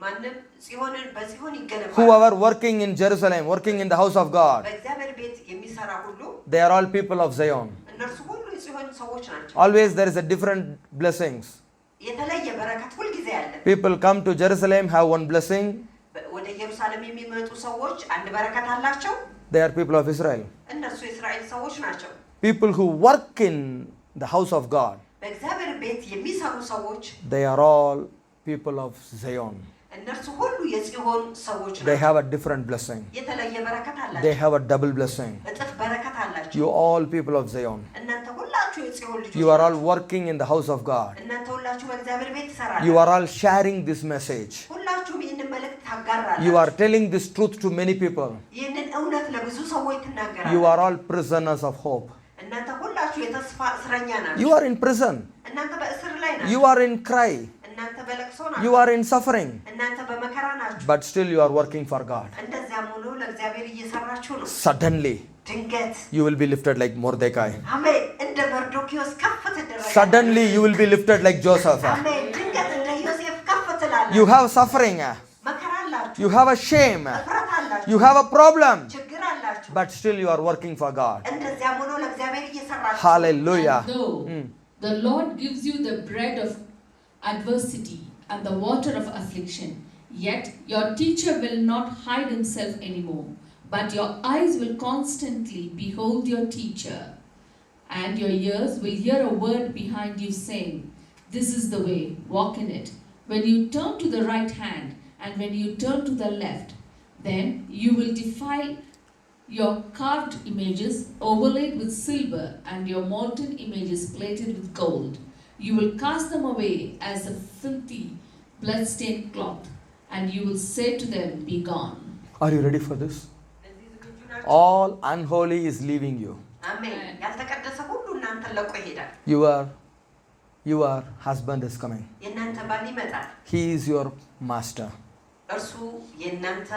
ማንም ጽዮንን በጽዮን ይገነባል Whoever working in Jerusalem, working in the house of God, በእግዚአብሔር ቤት የሚሰራ ሁሉ they are all people of Zion. እነርሱ ሁሉ የጽዮን ሰዎች ናቸው Always there is a different blessings. የተለየ በረከት ሁሉ ጊዜ አለ People come to Jerusalem, have one blessing. ወደ ኢየሩሳሌም የሚመጡ ሰዎች አንድ በረከት አላቸው They are people of Israel. እነርሱ የእስራኤል ሰዎች ናቸው People who work in the house of God, በእግዚአብሔር ቤት የሚሰሩ ሰዎች they are all people of Zion. እነርሱ ሁሉ የጽዮን ሰዎች They ናቸው have a different blessing. የተለየ በረከት They አላቸው have a double blessing. እጥፍ በረከት አላቸው You all people of Zion. እናንተ ሁላችሁ የጽዮን ልጆች You are all working in the house of God. እናንተ ሁላችሁ በእግዚአብሔር ቤት You ትሰራላችሁ are all sharing this message. ሁላችሁም ይህንን መልእክት ታጋራላችሁ You are telling this truth to many people. ይህንን እውነት ለብዙ ሰዎች You ትናገራላችሁ are all prisoners of hope. እናንተ ሁላችሁ የተስፋ እስረኛ ናችሁ You are in prison. እናንተ በእስር ላይ ናችሁ You are in cry. እናንተ በለቅሶ You ናችሁ are in suffering. እናንተ በመከራ ናችሁ But still you are working for God. እንደዚያም ሆኖ ለእግዚአብሔር እየሰራችሁ ነው Suddenly ድንገት you will be lifted like Mordecai. አሜን እንደ መርዶክዮስ ከፍ ትደረጋለህ Suddenly you will be lifted like Joseph. አሜን ድንገት እንደ ዮሴፍ ከፍ ትላለህ You have suffering. መከራ አላችሁ You have a shame. እፍረት አላችሁ You have a problem. ችግር አላችሁ But still you are working for God. እንደዚያም ሆኖ ለእግዚአብሔር እየሰራችሁ Hallelujah. And though the Lord gives you the bread of adversity and the water of affliction, yet your teacher will not hide himself anymore, but your eyes will constantly behold your teacher, and your ears will hear a word behind you saying, "This is the way, walk in it." When you turn to the right hand and when you turn to the left, then you will defile your carved images overlaid with silver and your molten images plated with gold. You will cast them away as a filthy, blood-stained cloth, and you will say to them, "Be gone." Are you ready for this? ለዚህ ዝግጁ ናችሁ All unholy is leaving you. አሜን ያልተቀደሰ ሁሉ እናንተ ለቆ ይሄዳል Your husband is coming. የእናንተ ባል ይመጣል He is your master. እርሱ የእናንተ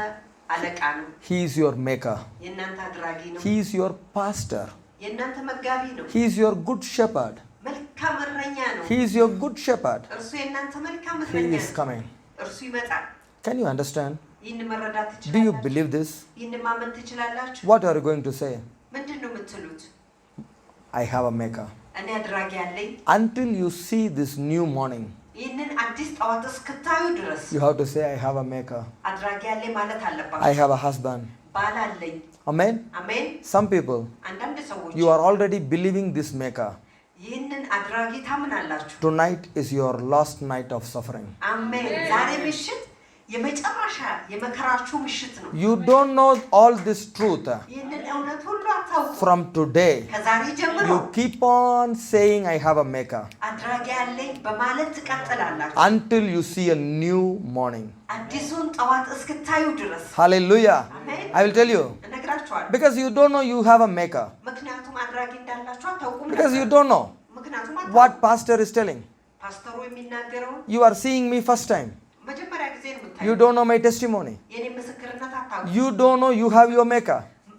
አለቃ ነው He is your maker. የእናንተ አድራጊ ነው He is your pastor. የእናንተ መጋቢ ነው He is your good shepherd. መልካም እረኛ ነው He is your good shepherd. እርሱ የእናንተ መልካም He እረኛ is ነው coming. እርሱ ይመጣል Can you understand? ይህን መረዳት Do you ትችላላችሁ believe this? ይህን ማመን ትችላላችሁ What are you going to say? ምንድን ነው የምትሉት I have a maker. እኔ አድራጊ አለኝ Until you see this new morning, ይህንን አዲስ ጠዋት እስክታዩ ድረስ you have to say, I have a maker. አድራጊ አለኝ ማለት I አለባችሁ have a husband. ባል አለኝ Amen? አሜን Some people, አንዳንድ ሰዎች you are already believing this maker. ይህንን አድራጊ ታምናላችሁ Tonight is your last night of suffering. አሜን ዛሬ ምሽት የመጨረሻ የመከራችሁ ምሽት ነው You don't know all this truth. ይህንን እውነት ሁሉ አታውቁ From today, ከዛሬ ጀምሮ you keep on saying, I have a maker, አድራጊ አለኝ በማለት ትቀጥላላችሁ until you see a new morning. አዲሱን ጠዋት እስክታዩ ድረስ Hallelujah. አሜን I will tell you. እነግራችኋለሁ Because you don't know you have a maker. ምክንያቱም አድራጊ እንዳላችሁ አታውቁም Because you ነበር። don't know ምክንያቱም what አታውቁም። pastor is telling. ፓስተሩ የሚናገረውን You are seeing me first time. መጀመሪያ ጊዜ ነው You የምታዩት don't know my testimony. የኔ ምስክርነት አታውቁም You don't know you have your maker.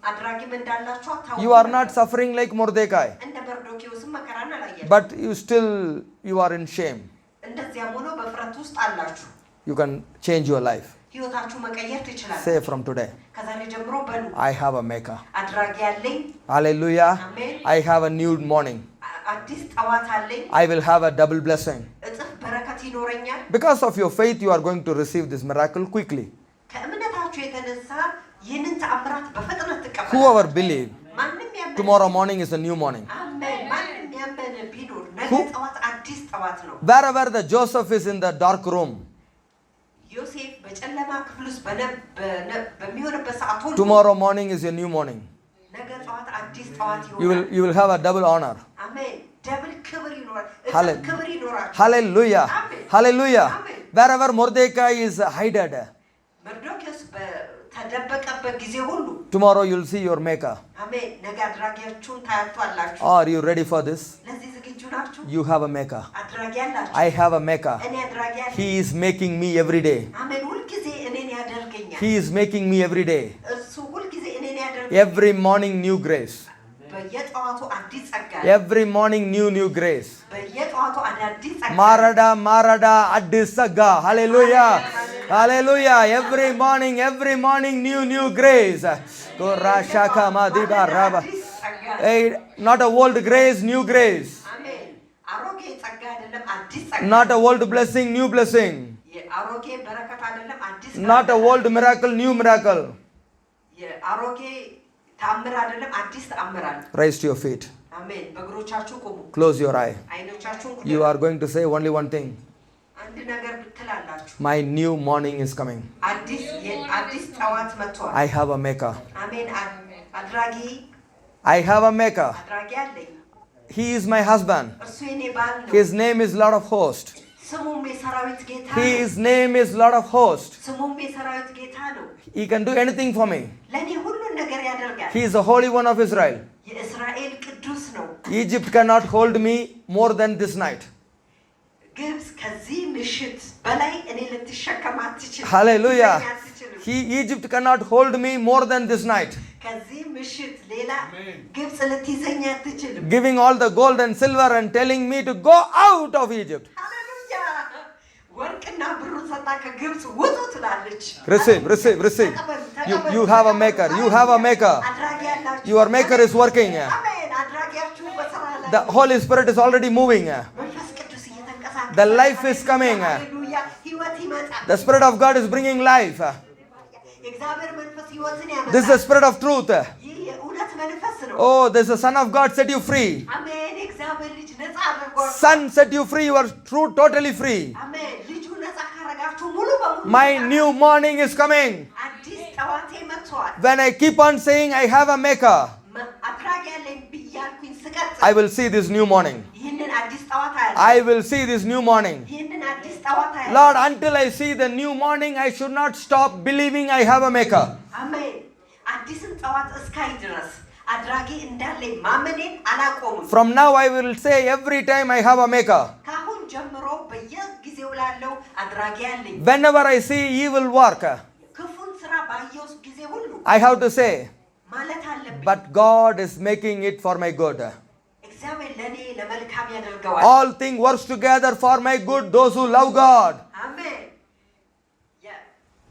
አድራጊም እንዳላችሁ አታውቁም You are not suffering like Mordecai. እንደ መርዶክዮስም መከራን አላያችሁም But you are in shame. እንደዚያም ሆኖ በፍረት ውስጥ አላችሁ You can change your life. ህይወታችሁ መቀየር ትችላላችሁ Say from today, ከዛሬ ጀምሮ በሉ I have a maker. አድራጊ አለኝ Hallelujah. አሜን I have a new morning. አዲስ ጠዋት አለኝ I will have a double blessing. እጥፍ በረከት ይኖረኛል Because of your faith, you are going to receive this miracle quickly. ከእምነታችሁ የተነሳ ይህንን ተአምራት በፍጥነት ትቀበላላችሁ Whoever believe, ማንም ያመነ tomorrow morning is a new morning. አሜን ማንም ያመነ ቢኖር ነገ Who- ጠዋት አዲስ ጠዋት ነው Wherever the Joseph is in the dark room, ዮሴፍ በጨለማ ክፍል ውስጥ በሚሆንበት ሰዓት ሁሉ tomorrow morning is a new morning. ነገ ጠዋት አዲስ ጠዋት You ይሆናል will have a double honor. አሜን ደብል ክብር ይኖራል Halle- እጥፍ ክብር ይኖራል Hallelujah. Amen. Hallelujah. Amen. Wherever Mordecai is hidden, መርዶክዮስ በተደበቀበት ጊዜ ሁሉ tomorrow you'll see your maker. አሜን ነገ አድራጊያችሁን ታያቷላችሁ Are you ready for this? ለዚህ ዝግጁ ናችሁ You have a maker. አድራጊ አላችሁ I have a maker. እኔ አድራጊ አለኝ He is making me every day. አሜን ሁልጊዜ እኔን ያደርገኛል He is making me every day. እሱ ሁልጊዜ እኔን ያደርገኛል Every morning, new grace. በየጠዋቱ አዲስ ጸጋ Every morning, new grace. በየጠዋቱ አዳዲስ ጸጋ Marada, addis saga. Hallelujah. Hallelujah. Every morning, new grace. Korashaka Madiba Raba. Hey, not a old grace, new grace. አሜን። አሮጌ ጸጋ አይደለም፣ አዲስ ጸጋ። Not a old blessing, new blessing. የአሮጌ በረከት አይደለም፣ አዲስ Not a old miracle, new miracle. የአሮጌ ተአምር አይደለም፣ አዲስ ተአምር አለ። Rise to your feet. አሜን። በእግሮቻችሁ ቁሙ። Close your eye. አይኖቻችሁን ቁሙ። You are going to say only one thing. አንድ ነገር ብትላላችሁ። My new morning is coming. አዲስ ጠዋት መጥቷል። I have a maker. አሜን። አድራጊ I have a maker. አድራጊ አለኝ። He is my husband. እርሱ የኔ ባል ነው። His name is Lord of Hosts. ስሙም የሰራዊት ጌታ ነው። His name is Lord of Hosts. ስሙም የሰራዊት ጌታ ነው። He can do anything for me. ለኔ ሁሉን ነገር ያደርጋል። He is the Holy One of Israel. የእስራኤል ቅዱስ ነው። Egypt cannot hold me more than this night. ግብጽ ከዚህ ምሽት በላይ እኔ ልትሸከም አትችልም። Hallelujah. Egypt cannot hold me more than this night. ከዚህ ምሽት ሌላ ግብጽ ልትይዘኝ አትችልም። Giving all the gold and silver and telling me to go out of Egypt. ሃሌሉያ። ወርቅና ብሩን ሰጣ ከግብጽ ውጡ ትላለች። Receive. You have a maker. You have a maker. አድራጊ ያላችሁ። Your maker is working. አሜን። አድራጊያችሁ በስራ ላይ The Holy Spirit is already moving. መንፈስ ቅዱስ እየተንቀሳቀሰ The life is coming. ሃሌሉያ። ሕይወት ይመጣል። The Spirit of God is bringing life. የእግዚአብሔር መንፈስ ሕይወትን ያመጣል። This is the Spirit of truth. ይህ የእውነት መንፈስ ነው። Oh, this is the Son of God set you free. አሜን። የእግዚአብሔር ልጅ ነፃ አድርጓል። Son set you free. You are true, totally free. አሜን። ልጁ ነፃ ካረጋችሁ ሙሉ በሙሉ My new morning is coming. አዲስ ጠዋቴ መጥቷል። When I keep on saying I have a maker, አድራጊ ያለኝ ብያልኩኝ ስቀጥል I will see this new morning. ይህንን አዲስ ጠዋት አያለሁ። I will see this new morning. ይህንን አዲስ ጠዋት አያለሁ። Lord, until I see the new morning, I should not stop believing I have a maker. አሜን። አዲስን ጠዋት እስካይ ድረስ አድራጊ እንዳለኝ ማመኔን አላቆምም። From now I will say every time I have a maker. ካሁን ጀምሮ በየጊዜው ላለው አድራጊ ያለኝ Whenever I see evil work, ክፉን ስራ ባየው ጊዜ ሁሉ I have to say, ማለት አለብኝ። but God is making it for my good. እግዚአብሔር ለኔ ለመልካም ያደርገዋል። All things work together for my good, those who love God. አሜን።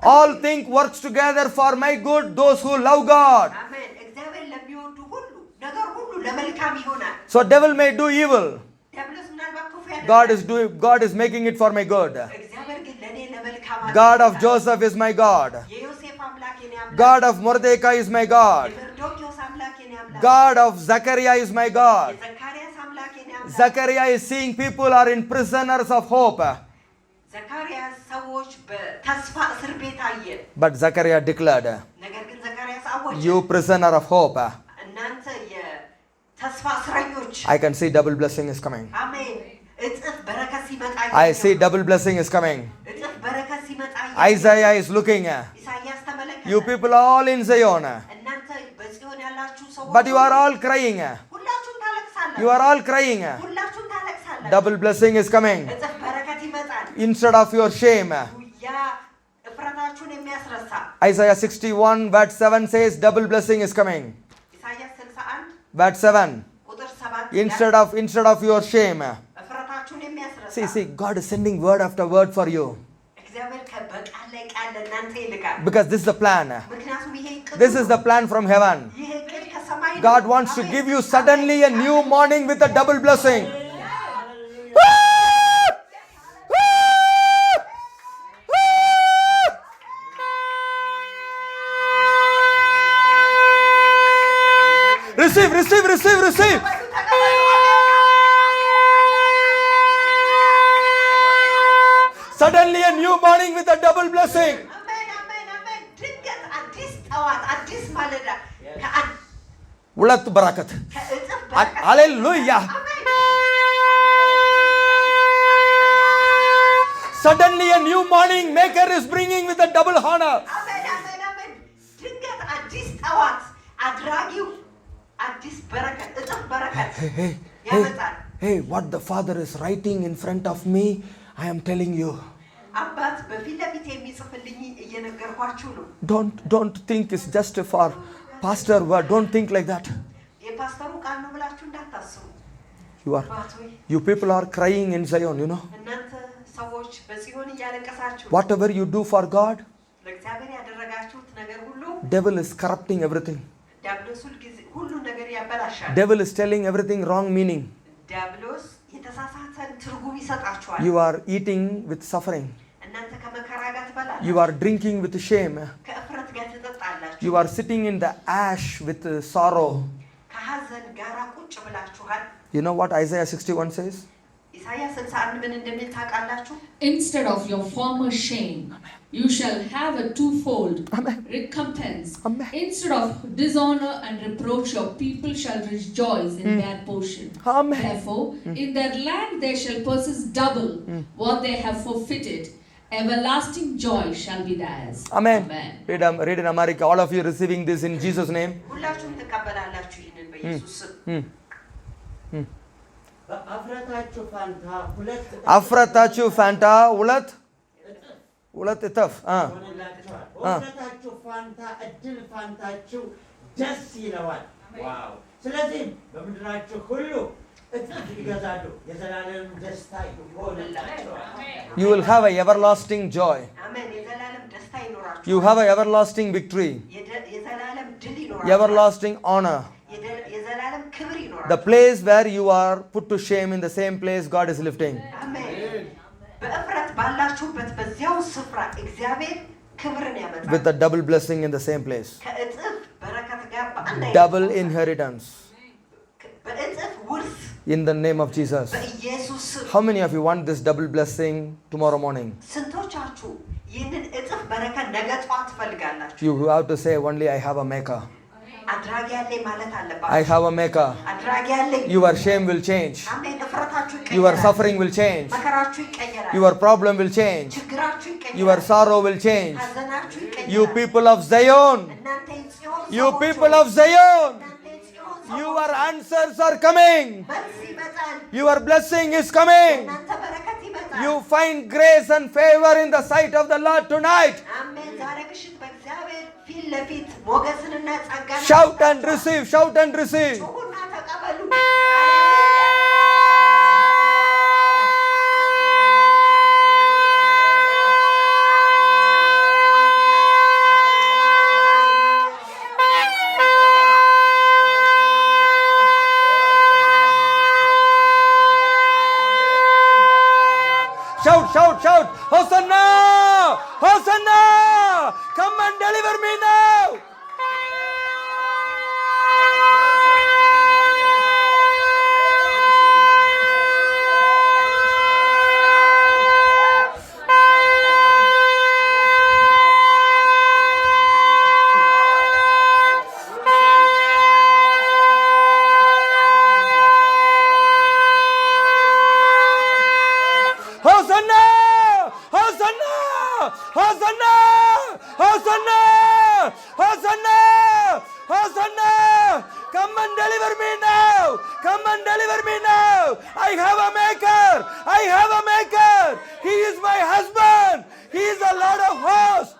All things work together for my good, those who love God. አሜን። እግዚአብሔር ለሚወዱ ሁሉ ነገር ሁሉ ለመልካም ይሆናል። So devil may do evil. ዲያብሎስ ምናልባት ክፉ ያደርጋል። God is making it for my good. እግዚአብሔር ግን ለኔ ለመልካም God of Joseph is my God. የዮሴፍ አምላክ የኔ አምላክ፣ God of Mordecai is my God. የመርዶክዮስ አምላክ የኔ አምላክ፣ God of Zechariah is my God. የዘካርያስ አምላክ የኔ አምላክ። Zechariah is seeing people are in prisoners of hope. ዘካርያስ ሰዎች በተስፋ እስር ቤት አየ። But Zechariah declared, ነገር ግን ዘካርያስ አወጀ፣ you prisoner of hope, እናንተ የተስፋ እስረኞች፣ I can see double blessing is coming. አሜን፣ እጥፍ በረከት ሲመጣ I see double blessing is coming. እጥፍ በረከት ሲመጣ Isaiah is looking. ኢሳይያስ ተመለከተ። You people are all in Zion, እናንተ በጽዮን ያላችሁ ሰዎች but you are all crying. ሁላችሁም ታለቅሳላችሁ። You are all crying. ሁላችሁም ታለቅሳላችሁ። Double blessing is coming. እጥፍ በረከት ይመጣል። Instead of your shame. ያ እፍረታችሁን የሚያስረሳ Isaiah 61 verse 7 says double blessing is coming. ኢሳይያስ 61 Verse 7. ቁጥር 7 Instead of your shame. እፍረታችሁን የሚያስረሳ See, God is sending word after word for you. እግዚአብሔር በቃል ላይ ቃል ለእናንተ ይልካል። Because this is the plan. ምክንያቱም ይሄ እቅዱ This is the plan from heaven. ይሄ እቅድ ከሰማይ ነው። God wants to give you suddenly a new morning with a double blessing. Receive. Suddenly a new morning with a double blessing. አሜን። ድንገት አዲስ ጠዋት አዲስ ማለዳ ሁለት በረከት። ከእጥፍ በረከት Hallelujah. አሜን። Suddenly a new morning maker is bringing with a double honor. አሜን። ድንገት አዲስ ጠዋት አድራጊው አዲስ በረከት እጥፍ በረከት ያመጣል። Hey, what the Father is writing in front of me, I am telling you. አባት በፊት ለፊት የሚጽፍልኝ እየነገርኳችሁ ነው። Don't think it's just for pastor word. Don't think like that. የፓስተሩ ቃል ነው ብላችሁ እንዳታስቡ። You people are crying in Zion, እናንተ ሰዎች በጽዮን እያለቀሳችሁ whatever you do for God, ለእግዚአብሔር ያደረጋችሁት ነገር ሁሉ devil is corrupting everything. ዲያብሎስ ሁሉ ነገር ያበላሻል። Devil is telling everything wrong meaning. ዲያብሎስ የተሳሳተን ትርጉም ይሰጣችኋል። You are eating with suffering. እናንተ ከመከራ ጋር ትበላላችሁ። You are drinking with shame. ከእፍረት ጋር ትጠጣላችሁ። You are sitting in the ash with sorrow. ከሐዘን ጋር ቁጭ ብላችኋል። You know what Isaiah 61 says? ኢሳይያስ 61 ምን እንደሚል ታውቃላችሁ? Instead of your former shame, you shall have a twofold recompense. Amen. Instead of dishonor and reproach, your people shall rejoice in their portion. Amen. Therefore, in their land they shall possess double what they have forfeited. Everlasting joy shall be theirs. Amen. Amen. Read in America. All of you receiving this in Jesus' name. ሁላችሁም ትቀበላላችሁ ይህንን በኢየሱስ ስም። በአፍረታችሁ ፋንታ አፍረታችሁ ፋንታ ሁለት እጥፍ ሆነላችኋል። በአፍረታችሁ ፋንታ እድል ፋንታችሁ ደስ ይለዋል። ዋው! ስለዚህ በምድራችሁ ሁሉ እጥፍ ይገዛሉ፣ የዘላለም ደስታ ይሆንላችኋል። You will have an everlasting joy. አሜን። የዘላለም ደስታ ይኖራችኋል። You have an everlasting victory. የዘላለም ድል ይኖራችኋል። Everlasting honor. የዘላለም ክብር ይኖራል። The place where you are put to shame, in the same place God is lifting. አሜን። በእፍረት ባላችሁበት በዚያው ስፍራ እግዚአብሔር ክብርን ያመጣል። With a double blessing in the same place. ከእጥፍ በረከት ጋር በአንድ Double inheritance. በእጥፍ ውርስ In the name of Jesus. በኢየሱስ ስም። How many of you want this double blessing tomorrow morning? ስንቶቻችሁ ይህንን እጥፍ በረከት ነገ ጠዋት ትፈልጋላችሁ? You have to say only I have a maker. አድራጊ ያለኝ ማለት አለባችሁ። I have a maker. አድራጊ ያለኝ። Your shame will change. አሜን። እፍረታችሁ ይቀየራል። Your suffering will change. መከራችሁ ይቀየራል። Your problem will change. ችግራችሁ ይቀየራል። Your sorrow will change. ሐዘናችሁ ይቀየራል። You people of Zion. እናንተ የጽዮን You ሰዎች people ሆይ፣ of Zion. እናንተ የጽዮን ሰዎች Your answers are coming. መልስ ይመጣል። Your blessing is coming. እናንተ በረከት ይመጣል። You find grace and favor in the sight of the Lord tonight. አሜን። ዛሬ ምሽት በእግዚአብሔር ፊት ለፊት ሞገስንና ጸጋን Shout and receive. Shout and receive. ጩኹና ተቀበሉ። Shout, shout, shout. Hosanna! Hosanna! Come and deliver me now. Hosanna! Hosanna! Hosanna! Hosanna! Hosanna! Hosanna! Come and deliver me now! Come and deliver me now! I have a maker! I have a maker! He is my husband! He is the Lord of hosts!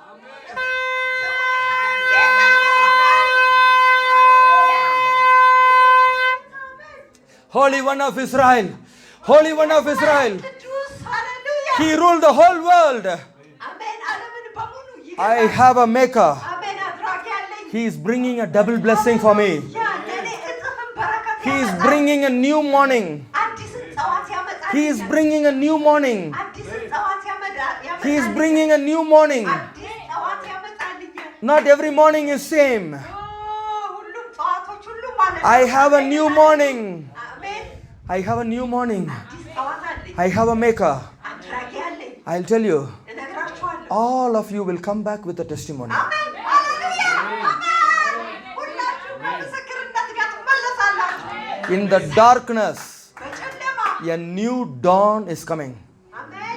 Holy One of Israel! Holy One of Israel! ቅዱስ ሃሌሉያ። He ruled the whole world! አሜን። ዓለምን በሙሉ I ይገዛል። have a maker! አሜን። አድራጊ ያለኝ። He is bringing a double blessing for me. ያ ለኔ እጥፍን በረከት He is ያመጣል። bringing a new morning. አዲስን ጠዋት ያመጣል። He is bringing a new morning. አዲስን ጠዋት ያመጣል። He is bringing a new morning. አዲስ ጠዋት ያመጣልኛል። Not every morning is same. ሁሉም ጠዋቶች ሁሉ ማለት I have a new morning. አሜን። I have a new morning. አዲስ ጠዋት አለኝ። I have a maker. አድራጊ አለኝ። I'll tell you, እነግራችኋለሁ። all of you will come back with a testimony. አሜን። ሃሌሉያ። አሜን። ሁላችሁም በምስክርነት ጋር ትመለሳላችሁ። In the darkness, በጨለማ a new dawn is coming.